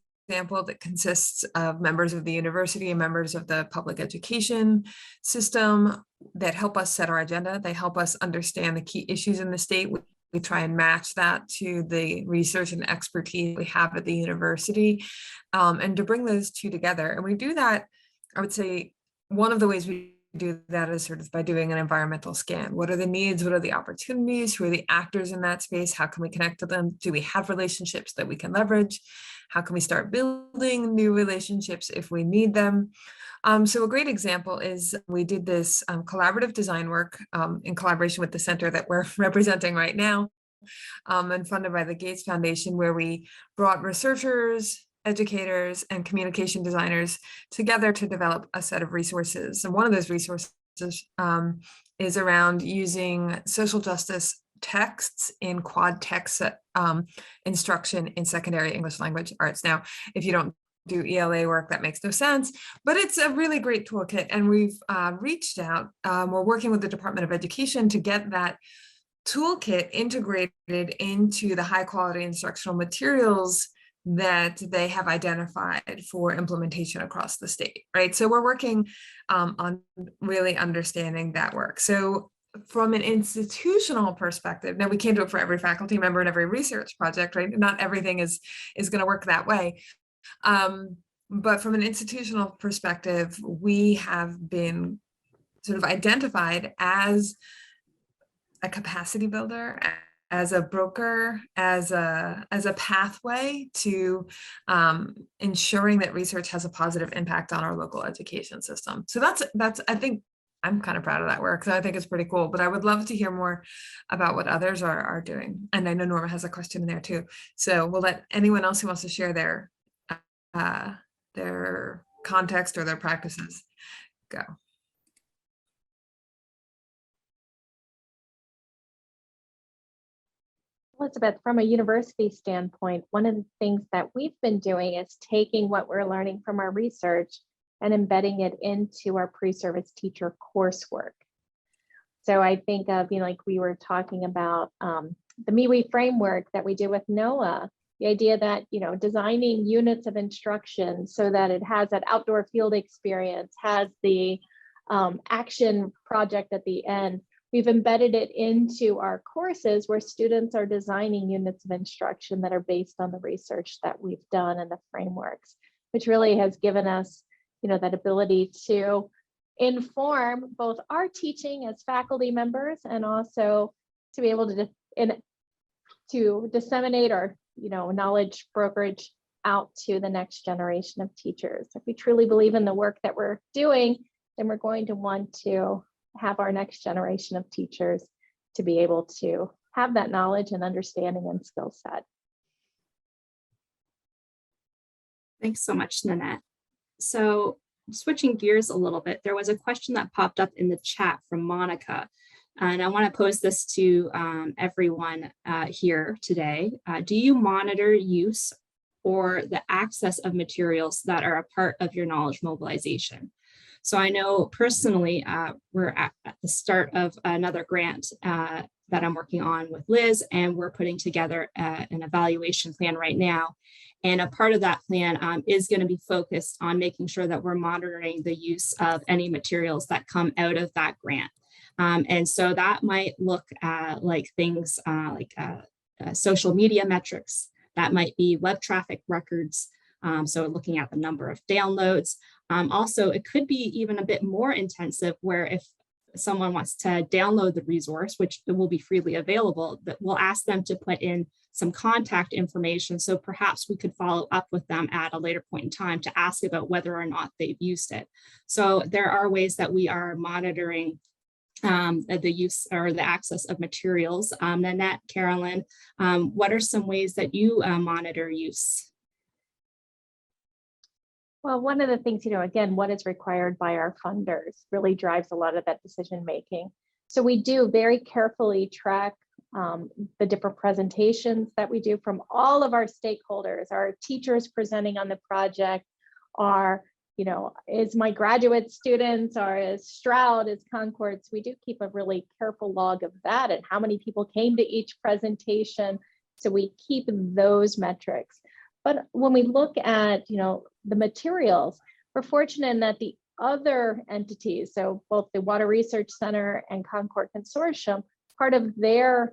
that consists of members of the university and members of the public education system that help us set our agenda. They help us understand the key issues in the state. We try and match that to the research and expertise we have at the university, and to bring those two together. And we do that, I would say, one of the ways we do that is sort of by doing an environmental scan. What are the needs? What are the opportunities? Who are the actors in that space? How can we connect to them? Do we have relationships that we can leverage? How can we start building new relationships if we need them? So a great example is we did this collaborative design work in collaboration with the center that we're representing right now, and funded by the Gates Foundation, where we brought researchers, educators, and communication designers together to develop a set of resources. And one of those resources is around using social justice texts in quad text instruction in secondary English language arts. Now, if you don't do ELA work, that makes no sense, but it's a really great toolkit. And we've reached out, we're working with the Department of Education to get that toolkit integrated into the high quality instructional materials that they have identified for implementation across the state, right? So we're working on really understanding that work. So from an institutional perspective, now we can't do it for every faculty member and every research project, right? Not everything is going to work that way. But from an institutional perspective, we have been sort of identified as a capacity builder, as a broker, as a pathway to ensuring that research has a positive impact on our local education system. So that's I think I'm kind of proud of that work. So I think it's pretty cool, but I would love to hear more about what others are doing. And I know Norma has a question in there too. So we'll let anyone else who wants to share their context or their practices go. Elizabeth, from a university standpoint, one of the things that we've been doing is taking what we're learning from our research and embedding it into our pre-service teacher coursework. So I think of, like we were talking about the MeWe framework that we do with NOAA, the idea that, designing units of instruction so that it has that outdoor field experience, has the action project at the end. We've embedded it into our courses where students are designing units of instruction that are based on the research that we've done and the frameworks, which really has given us, that ability to inform both our teaching as faculty members and also to be able to disseminate our, knowledge brokerage out to the next generation of teachers. If we truly believe in the work that we're doing, then we're going to want to have our next generation of teachers to be able to have that knowledge and understanding and skill set. Thanks so much, Nanette. So switching gears a little bit, there was a question that popped up in the chat from Monica, and I want to pose this to everyone here today. Do you monitor use or the access of materials that are a part of your knowledge mobilization? So I know personally, we're at the start of another grant that I'm working on with Liz, and we're putting together an evaluation plan right now. And a part of that plan is going to be focused on making sure that we're monitoring the use of any materials that come out of that grant. And so that might look like things like social media metrics, that might be web traffic records. So looking at the number of downloads. Also, it could be even a bit more intensive where if someone wants to download the resource, which will be freely available, that we'll ask them to put in some contact information. So perhaps we could follow up with them at a later point in time to ask about whether or not they've used it. So there are ways that we are monitoring the use or the access of materials. Nanette, Carolyn, what are some ways that you monitor use? Well, one of the things, again, what is required by our funders really drives a lot of that decision making. So we do very carefully track the different presentations that we do from all of our stakeholders, our teachers presenting on the project, our, is my graduate students, or is Stroud, is Concords. We do keep a really careful log of that and how many people came to each presentation. So we keep those metrics. But when we look at, the materials, we're fortunate in that the other entities, so both the Water Research Center and Concord Consortium, part of their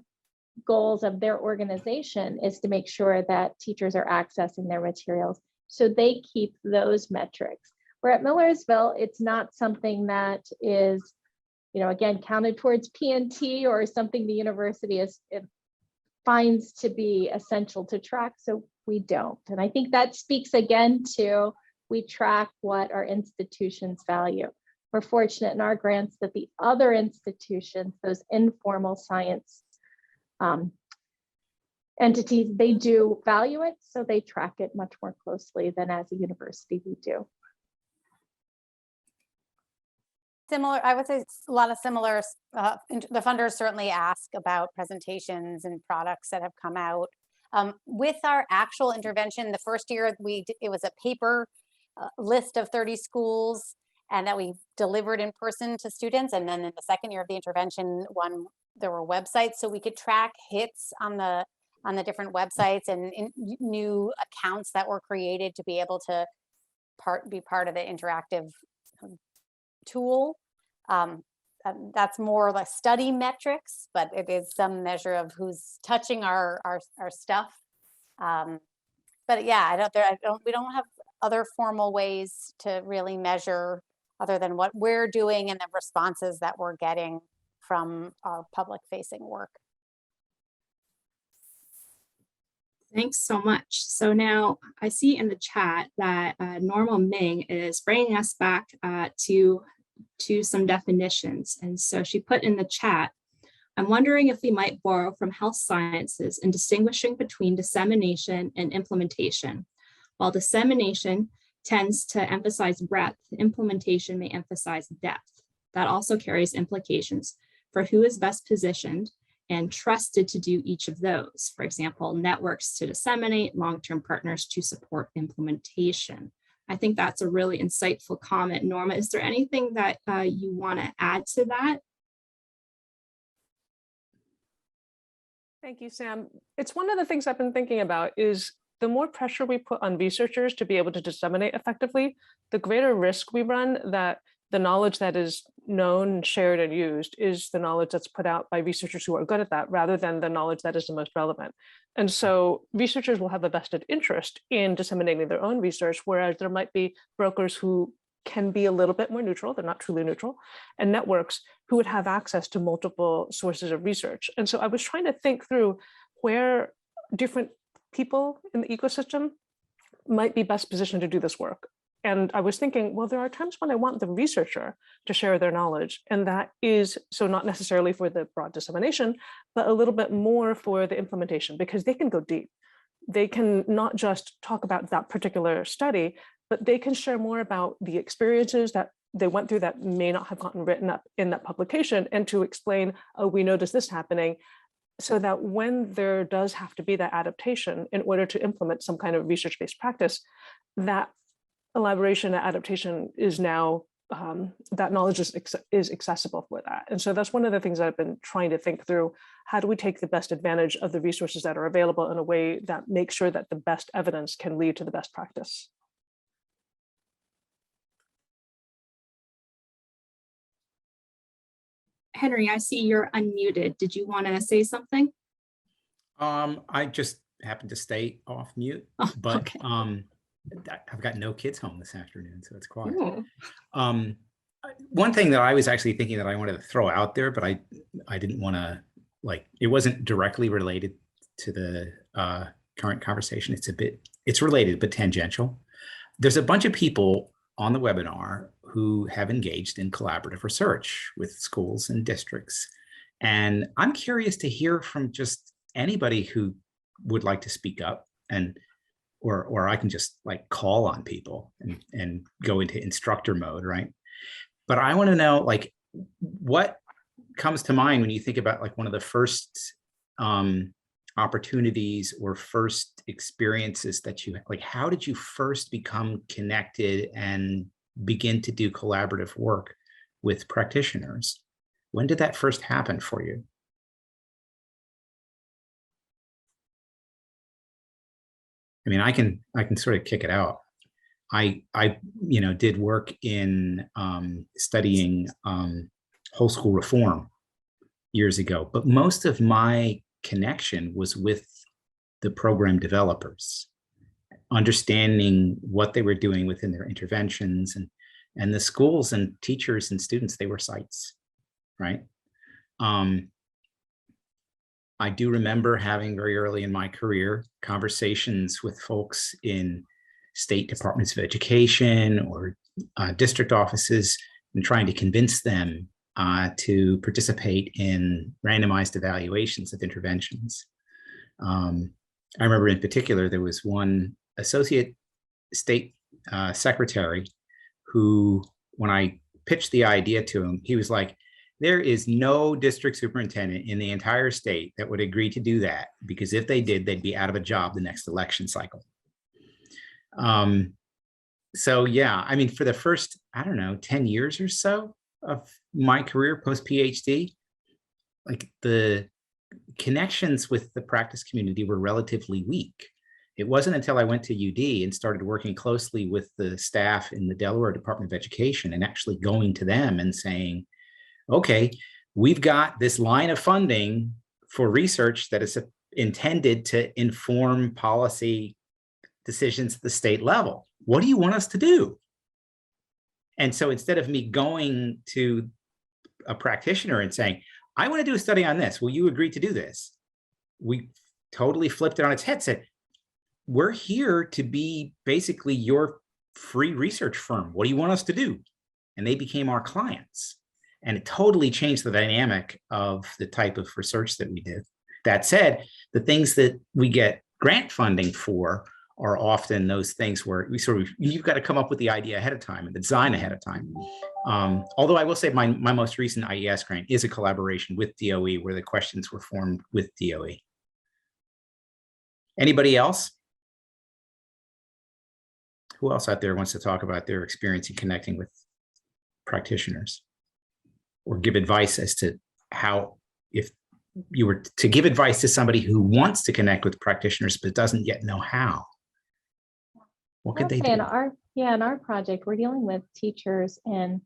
goals of their organization is to make sure that teachers are accessing their materials. So they keep those metrics. Where at Millersville, it's not something that is, again, counted towards P&T or something the university finds to be essential to track. So we don't. And I think that speaks again to we track what our institutions value. We're fortunate in our grants that the other institutions, those informal science entities, they do value it. So they track it much more closely than as a university we do. Similar, I would say a lot of similar, the funders certainly ask about presentations and products that have come out. With our actual intervention, the first year it was a paper list of 30 schools and that we delivered in person to students. And then in the second year of the intervention, there were websites so we could track hits on the different websites and new accounts that were created to be able to be part of the interactive tool. That's more like study metrics, but it is some measure of who's touching our stuff. But yeah, we don't have other formal ways to really measure other than what we're doing and the responses that we're getting from our public facing work. Thanks so much. So now I see in the chat that Normal Ming is bringing us back to some definitions. And so she put in the chat, I'm wondering if we might borrow from health sciences in distinguishing between dissemination and implementation. While dissemination tends to emphasize breadth, implementation may emphasize depth. That also carries implications for who is best positioned and trusted to do each of those. For example, networks to disseminate, long-term partners to support implementation. I think that's a really insightful comment. Norma, is there anything that you want to add to that? Thank you, Sam. It's one of the things I've been thinking about is the more pressure we put on researchers to be able to disseminate effectively, the greater risk we run that the knowledge that is known, shared, and used is the knowledge that's put out by researchers who are good at that, rather than the knowledge that is the most relevant. And so researchers will have a vested interest in disseminating their own research, whereas there might be brokers who can be a little bit more neutral, they're not truly neutral, and networks who would have access to multiple sources of research. And so I was trying to think through where different people in the ecosystem might be best positioned to do this work. And I was thinking, well, there are times when I want the researcher to share their knowledge, and that is so not necessarily for the broad dissemination, but a little bit more for the implementation, because they can go deep. They can not just talk about that particular study, but they can share more about the experiences that they went through that may not have gotten written up in that publication, and to explain, oh, we noticed this happening, so that when there does have to be that adaptation in order to implement some kind of research-based practice, that elaboration and adaptation is now, that knowledge is accessible for that. And so that's one of the things that I've been trying to think through. How do we take the best advantage of the resources that are available in a way that makes sure that the best evidence can lead to the best practice? Henry, I see you're unmuted. Did you want to say something? I just happened to stay off mute, Oh, but okay. I've got no kids home this afternoon, so it's quiet. Ooh. One thing that I was actually thinking that I wanted to throw out there, but I didn't want to, like, it wasn't directly related to the current conversation. It's related, but tangential. There's a bunch of people on the webinar who have engaged in collaborative research with schools and districts. And I'm curious to hear from just anybody who would like to speak up, and or I can just like call on people and go into instructor mode, right? But I want to know, like, what comes to mind when you think about like one of the first opportunities or first experiences that you, like, how did you first become connected and begin to do collaborative work with practitioners? When did that first happen for you? I mean, I can sort of kick it out. I did work in studying whole school reform years ago, but most of my connection was with the program developers, understanding what they were doing within their interventions, and the schools and teachers and students, they were sites, right? I do remember having very early in my career conversations with folks in state departments of education or district offices and trying to convince them to participate in randomized evaluations of interventions. I remember in particular, there was one associate state secretary who, when I pitched the idea to him, he was like, there is no district superintendent in the entire state that would agree to do that, because if they did, they'd be out of a job the next election cycle. So yeah, I mean, for the first, I don't know, 10 years or so of my career post-PhD, like the connections with the practice community were relatively weak. It wasn't until I went to UD and started working closely with the staff in the Delaware Department of Education and actually going to them and saying, okay, we've got this line of funding for research that is intended to inform policy decisions at the state level. What do you want us to do? And so instead of me going to a practitioner and saying, I want to do a study on this, will you agree to do this? We totally flipped it on its head, said, we're here to be basically your free research firm. What do you want us to do? And they became our clients. And it totally changed the dynamic of the type of research that we did. That said, the things that we get grant funding for are often those things where you've got to come up with the idea ahead of time and the design ahead of time. Although I will say my most recent IES grant is a collaboration with DOE where the questions were formed with DOE. Anybody else? Who else out there wants to talk about their experience in connecting with practitioners or give advice as to how, if you were to give advice to somebody who wants to connect with practitioners but doesn't yet know how, what could they do? In our project, we're dealing with teachers in,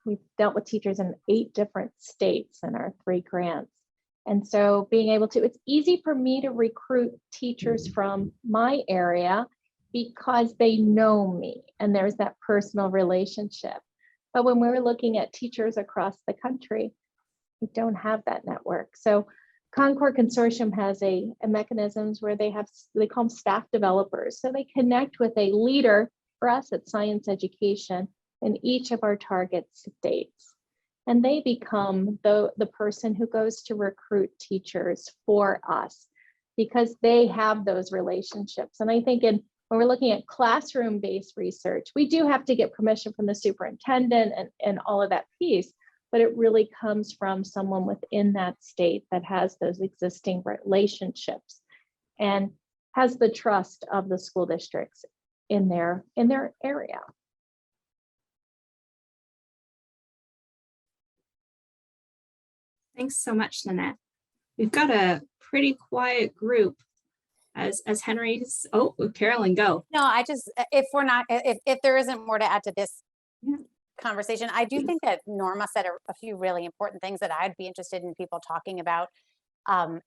we've dealt with teachers in 8 different states in our 3 grants. And so being able to, it's easy for me to recruit teachers from my area because they know me and there's that personal relationship. But when we're looking at teachers across the country, we don't have that network. So Concord Consortium has a mechanisms where they call them staff developers. So they connect with a leader for us at Science Education in each of our target states. And they become the person who goes to recruit teachers for us because they have those relationships. And I think when we're looking at classroom-based research, we do have to get permission from the superintendent and all of that piece, but it really comes from someone within that state that has those existing relationships and has the trust of the school districts in their area. Thanks so much, Nanette. We've got a pretty quiet group as Henry's, oh, Carolyn, go. No, I just, if there isn't more to add to this conversation, I do think that Norma said a few really important things that I'd be interested in people talking about. And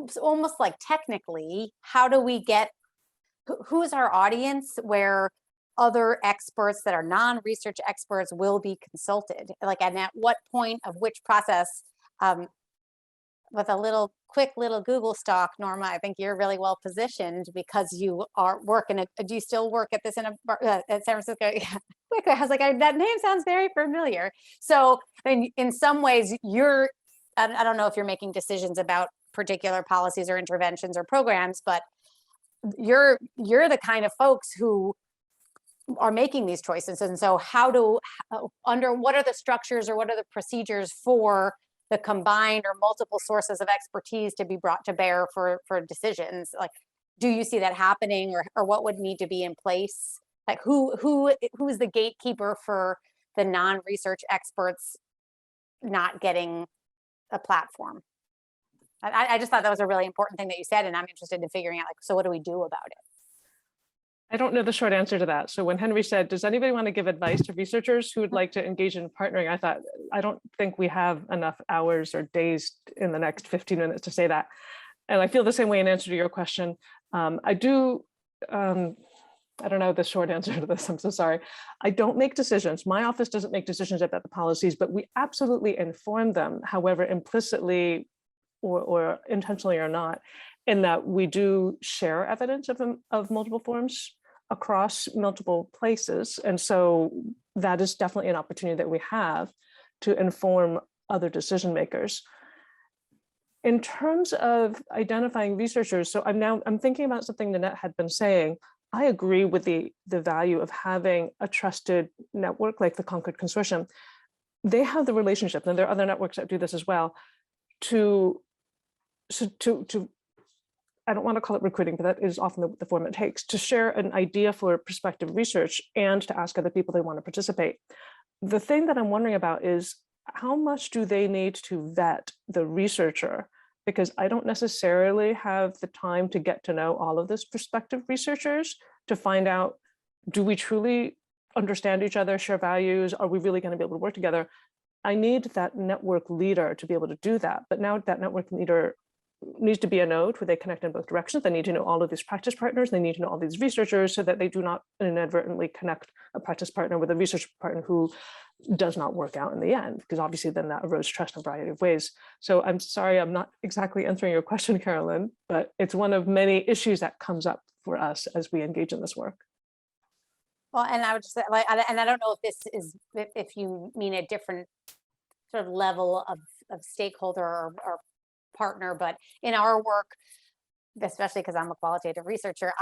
it's almost like technically, how do we get, who's our audience where other experts that are non-research experts will be consulted? Like, and at what point of which process, with a quick little Google stock, Norma, I think you're really well positioned because you are working do you still work at this at San Francisco? Yeah. I was like, that name sounds very familiar. So in some ways I don't know if you're making decisions about particular policies or interventions or programs, but you're the kind of folks who are making these choices. And so under what are the structures or what are the procedures for the combined or multiple sources of expertise to be brought to bear for decisions? Like, do you see that happening, or what would need to be in place? Like, who is the gatekeeper for the non-research experts not getting a platform? I just thought that was a really important thing that you said, and I'm interested in figuring out, like, so what do we do about it? I don't know the short answer to that. So when Henry said, does anybody want to give advice to researchers who would like to engage in partnering? I thought, I don't think we have enough hours or days in the next 15 minutes to say that. And I feel the same way in answer to your question. I don't know the short answer to this, I'm so sorry. I don't make decisions. My office doesn't make decisions about the policies, but we absolutely inform them, however, implicitly or intentionally or not, in that we do share evidence of multiple forms across multiple places. And so that is definitely an opportunity that we have to inform other decision makers. In terms of identifying researchers, so I'm thinking about something Nanette had been saying. I agree with the value of having a trusted network like the Concord Consortium. They have the relationship, and there are other networks that do this as well, to I don't want to call it recruiting, but that is often the form it takes, to share an idea for prospective research and to ask other people they want to participate. The thing that I'm wondering about is how much do they need to vet the researcher? Because I don't necessarily have the time to get to know all of those prospective researchers to find out, do we truly understand each other, share values? Are we really going to be able to work together? I need that network leader to be able to do that. But now that network leader needs to be a node where they connect in both directions. They need to know all of these practice partners. They need to know all these researchers so that they do not inadvertently connect a practice partner with a research partner who does not work out in the end, because obviously then that erodes trust in a variety of ways. So I'm sorry, I'm not exactly answering your question, Carolyn, but it's one of many issues that comes up for us as we engage in this work. Well, and I would just say, like, and I don't know if this is, if you mean a different sort of level of stakeholder or partner, but in our work, especially because I'm a qualitative researcher,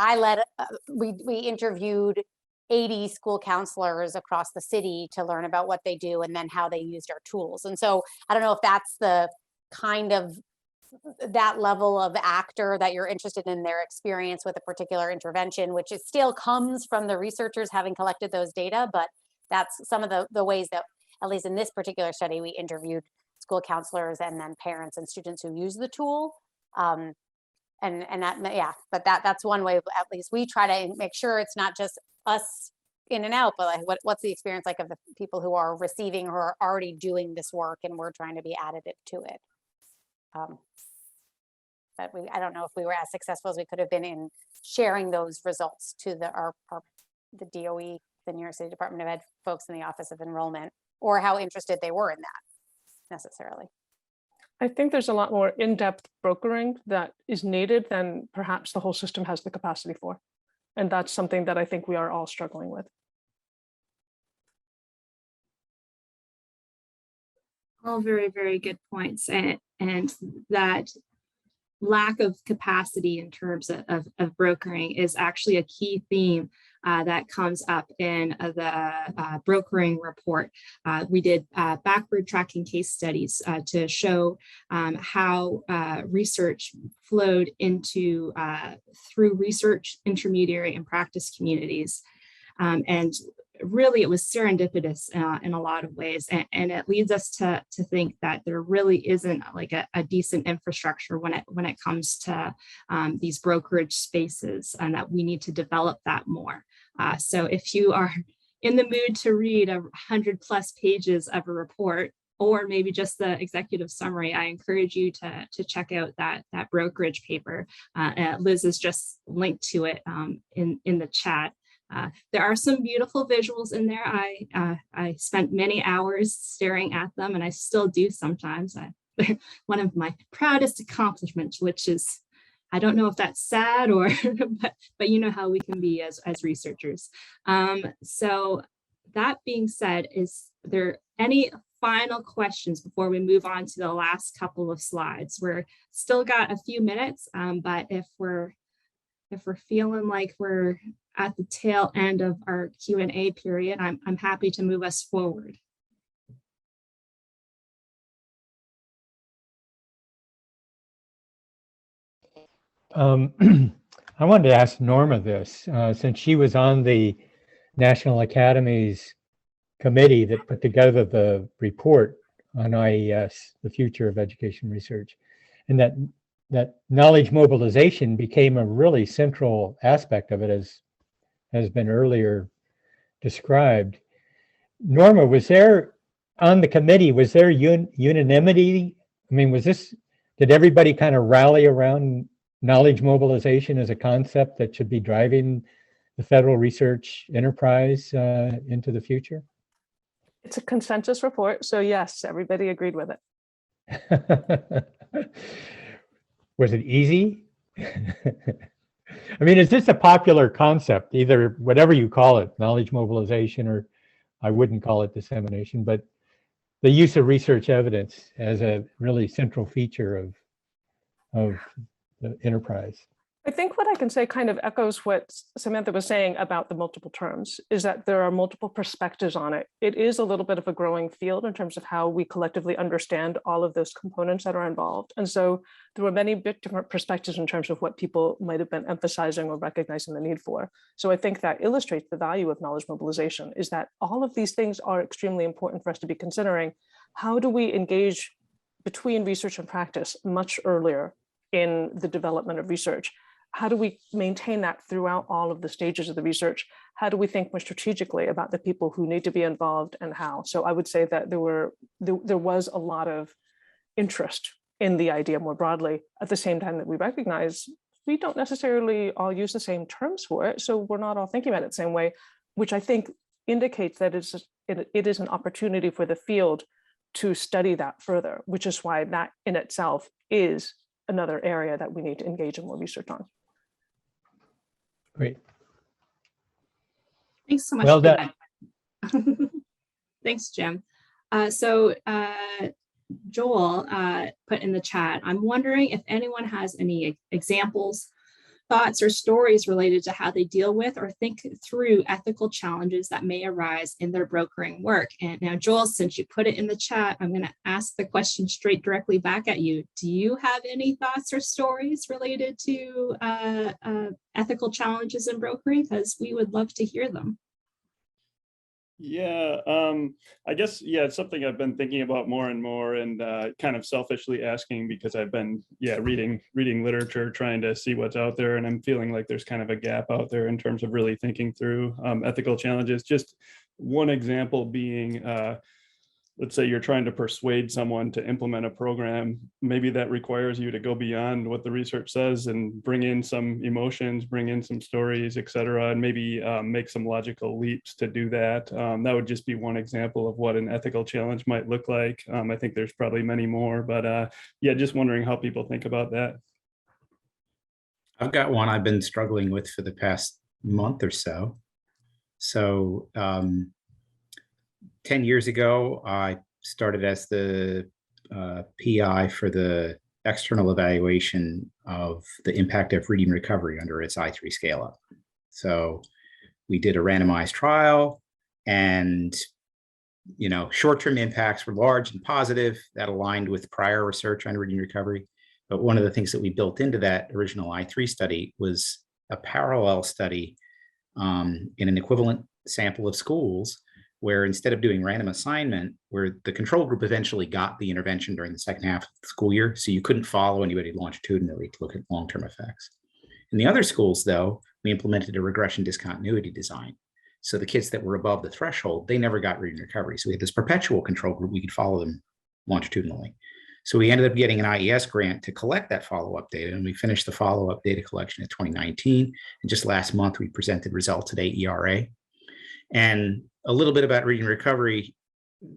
we interviewed 80 school counselors across the city to learn about what they do and then how they used our tools. And so I don't know if that's the kind of that level of actor that you're interested in their experience with a particular intervention, which is still comes from the researchers having collected those data, but that's some of the ways that, at least in this particular study, we interviewed school counselors and then parents and students who use the tool. And that, yeah, but that's one way, at least we try to make sure it's not just us in and out, but like what's the experience like of the people who are receiving or are already doing this work, and we're trying to be additive to it. But I don't know if we were as successful as we could have been in sharing those results to the DOE, the New York City Department of Ed folks in the Office of Enrollment, or how interested they were in that necessarily. I think there's a lot more in-depth brokering that is needed than perhaps the whole system has the capacity for. And that's something that I think we are all struggling with. All very, very good points. And that lack of capacity in terms of brokering is actually a key theme that comes up in the brokering report. We did backward tracking case studies to show how research flowed into through research, intermediary, and practice communities. And really, it was serendipitous in a lot of ways. And it leads us to think that there really isn't like a decent infrastructure when it comes to these brokerage spaces, and that we need to develop that more. So if you are in the mood to read 100+ pages of a report, or maybe just the executive summary, I encourage you to check out that brokerage paper. Liz has just linked to it in the chat. There are some beautiful visuals in there. I spent many hours staring at them, and I still do sometimes. One of my proudest accomplishments, which is, I don't know if that's sad or, but you know how we can be as researchers. So that being said, is there any final questions before we move on to the last couple of slides? We're still got a few minutes, but if we're feeling like we're at the tail end of our Q&A period, I'm happy to move us forward. I wanted to ask Norma this, since she was on the National Academy's committee that put together the report on IES, the future of education research, and that knowledge mobilization became a really central aspect of it, as has been earlier described. Norma, was there on the committee, was there unanimity? I mean, did everybody kind of rally around knowledge mobilization as a concept that should be driving the federal research enterprise into the future? It's a consensus report, so yes, everybody agreed with it. Was it easy? I mean, is this a popular concept, either whatever you call it, knowledge mobilization, or I wouldn't call it dissemination, but the use of research evidence as a really central feature of the enterprise? I think what I can say kind of echoes what Samantha was saying about the multiple terms, is that there are multiple perspectives on it. It is a little bit of a growing field in terms of how we collectively understand all of those components that are involved. And so there were many different perspectives in terms of what people might have been emphasizing or recognizing the need for. So I think that illustrates the value of knowledge mobilization, is that all of these things are extremely important for us to be considering. How do we engage between research and practice much earlier in the development of research? How do we maintain that throughout all of the stages of the research? How do we think more strategically about the people who need to be involved and how? So I would say that there was a lot of interest in the idea more broadly, at the same time that we recognize we don't necessarily all use the same terms for it. So we're not all thinking about it the same way, which I think indicates that it is an opportunity for the field to study that further, which is why that in itself is another area that we need to engage in more research on. Great. Thanks so much. Well for done. that. Thanks, Jim. So Joel put in the chat, I'm wondering if anyone has any examples, thoughts, or stories related to how they deal with or think through ethical challenges that may arise in their brokering work. And now, Joel, since you put it in the chat, I'm going to ask the question straight directly back at you. Do you have any thoughts or stories related to ethical challenges in brokering? Because we would love to hear them. Yeah, I guess, yeah, it's something I've been thinking about more and more, and kind of selfishly asking because I've been, reading literature, trying to see what's out there. And I'm feeling like there's kind of a gap out there in terms of really thinking through ethical challenges. Just one example being, let's say you're trying to persuade someone to implement a program. Maybe that requires you to go beyond what the research says and bring in some emotions, bring in some stories, et cetera, and maybe make some logical leaps to do that. That would just be one example of what an ethical challenge might look like. I think there's probably many more, but yeah, just wondering how people think about that. I've got one I've been struggling with for the past month or so. So 10 years ago, I started as the PI for the external evaluation of the impact of reading recovery under its I3 scale up. So we did a randomized trial, and short-term impacts were large and positive. That aligned with prior research on reading recovery. But one of the things that we built into that original I3 study was a parallel study in an equivalent sample of schools, where instead of doing random assignment, where the control group eventually got the intervention during the second half of the school year, so you couldn't follow anybody longitudinally to look at long-term effects. In the other schools, though, we implemented a regression discontinuity design. So the kids that were above the threshold, they never got reading recovery. So we had this perpetual control group, we could follow them longitudinally. So we ended up getting an IES grant to collect that follow-up data, and we finished the follow-up data collection in 2019. And just last month, we presented results at AERA. And a little bit about reading recovery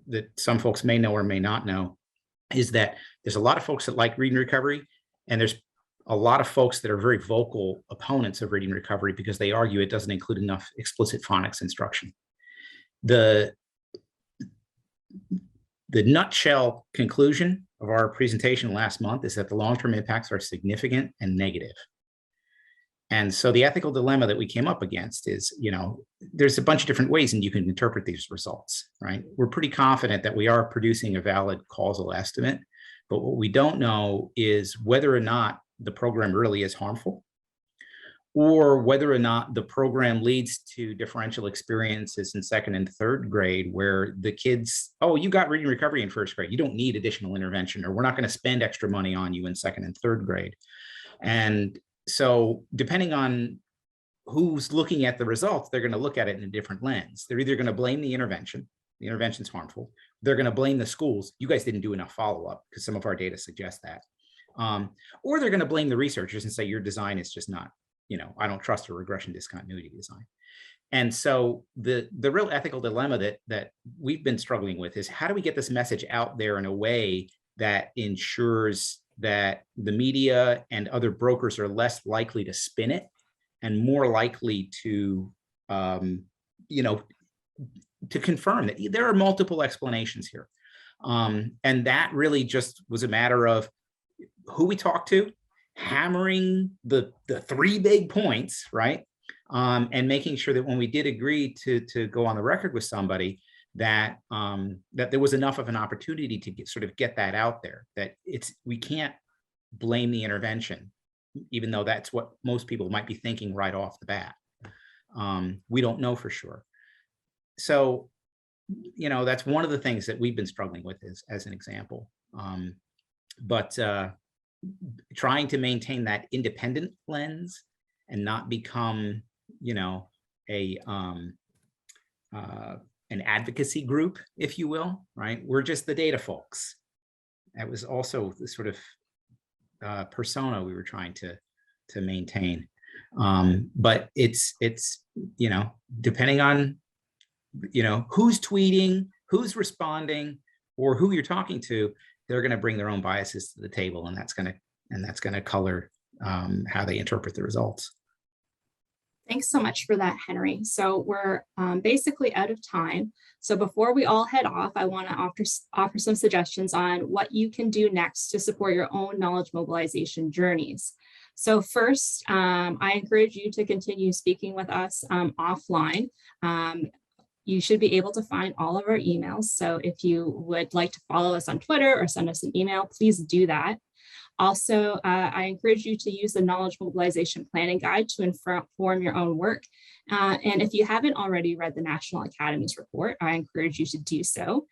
that some folks may know or may not know is that there's a lot of folks that like reading recovery, and there's a lot of folks that are very vocal opponents of reading recovery because they argue it doesn't include enough explicit phonics instruction. The nutshell conclusion of our presentation last month is that the long-term impacts are significant and negative. And so the ethical dilemma that we came up against is, there's a bunch of different ways and you can interpret these results, right? We're pretty confident that we are producing a valid causal estimate, but what we don't know is whether or not the program really is harmful, or whether or not the program leads to differential experiences in second and third grade where the kids, oh, you got reading recovery in first grade, you don't need additional intervention, or we're not going to spend extra money on you in second and third grade. And so depending on who's looking at the results, they're going to look at it in a different lens. They're either going to blame the intervention's harmful. They're going to blame the schools. You guys didn't do enough follow-up, because some of our data suggests that. Or they're going to blame the researchers and say your design is just not, I don't trust a regression discontinuity design. And so the real ethical dilemma that we've been struggling with is, how do we get this message out there in a way that ensures that the media and other brokers are less likely to spin it and more likely to, to confirm that there are multiple explanations here. And that really just was a matter of who we talked to, hammering the three big points, right? And making sure that when we did agree to go on the record with somebody, that that there was enough of an opportunity to get that out there, that we can't blame the intervention, even though that's what most people might be thinking right off the bat. We don't know for sure. So, that's one of the things that we've been struggling with as an example. But trying to maintain that independent lens and not become, an advocacy group, if you will, right? We're just the data folks. That was also the sort of persona we were trying to maintain. But it's depending on, who's tweeting, who's responding, or who you're talking to, they're going to bring their own biases to the table, and that's going to color how they interpret the results. Thanks so much for that, Henry. So we're basically out of time. So before we all head off, I want to offer some suggestions on what you can do next to support your own knowledge mobilization journeys. So first, I encourage you to continue speaking with us offline. You should be able to find all of our emails. So if you would like to follow us on Twitter or send us an email, please do that. Also, I encourage you to use the Knowledge Mobilization Planning Guide to inform your own work. And if you haven't already read the National Academy's report, I encourage you to do so.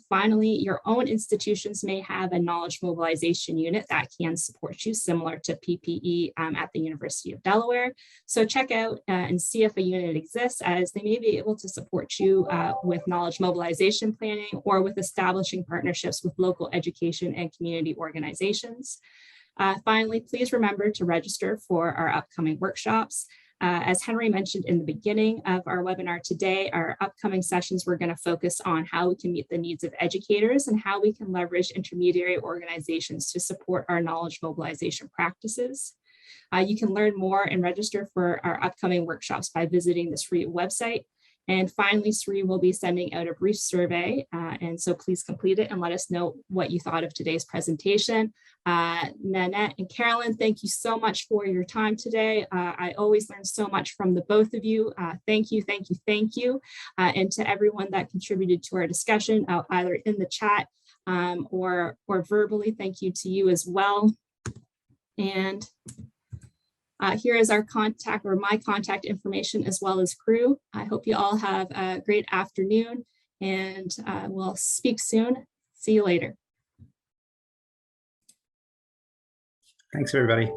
Finally, your own institutions may have a knowledge mobilization unit that can support you, similar to PPE at the University of Delaware. So check out and see if a unit exists, as they may be able to support you with knowledge mobilization planning or with establishing partnerships with local education and community organizations. Finally, please remember to register for our upcoming workshops. As Henry mentioned in the beginning of our webinar today, our upcoming sessions, we're going to focus on how we can meet the needs of educators and how we can leverage intermediary organizations to support our knowledge mobilization practices. You can learn more and register for our upcoming workshops by visiting the SRI website. And finally, SRI will be sending out a brief survey, and so please complete it and let us know what you thought of today's presentation. Nanette and Carolyn, thank you so much for your time today. I always learn so much from the both of you. Thank you, thank you, thank you. And to everyone that contributed to our discussion, either in the chat or verbally, thank you to you as well. And here is our contact, or my contact information, as well as crew. I hope you all have a great afternoon, and we'll speak soon. See you later. Thanks, everybody.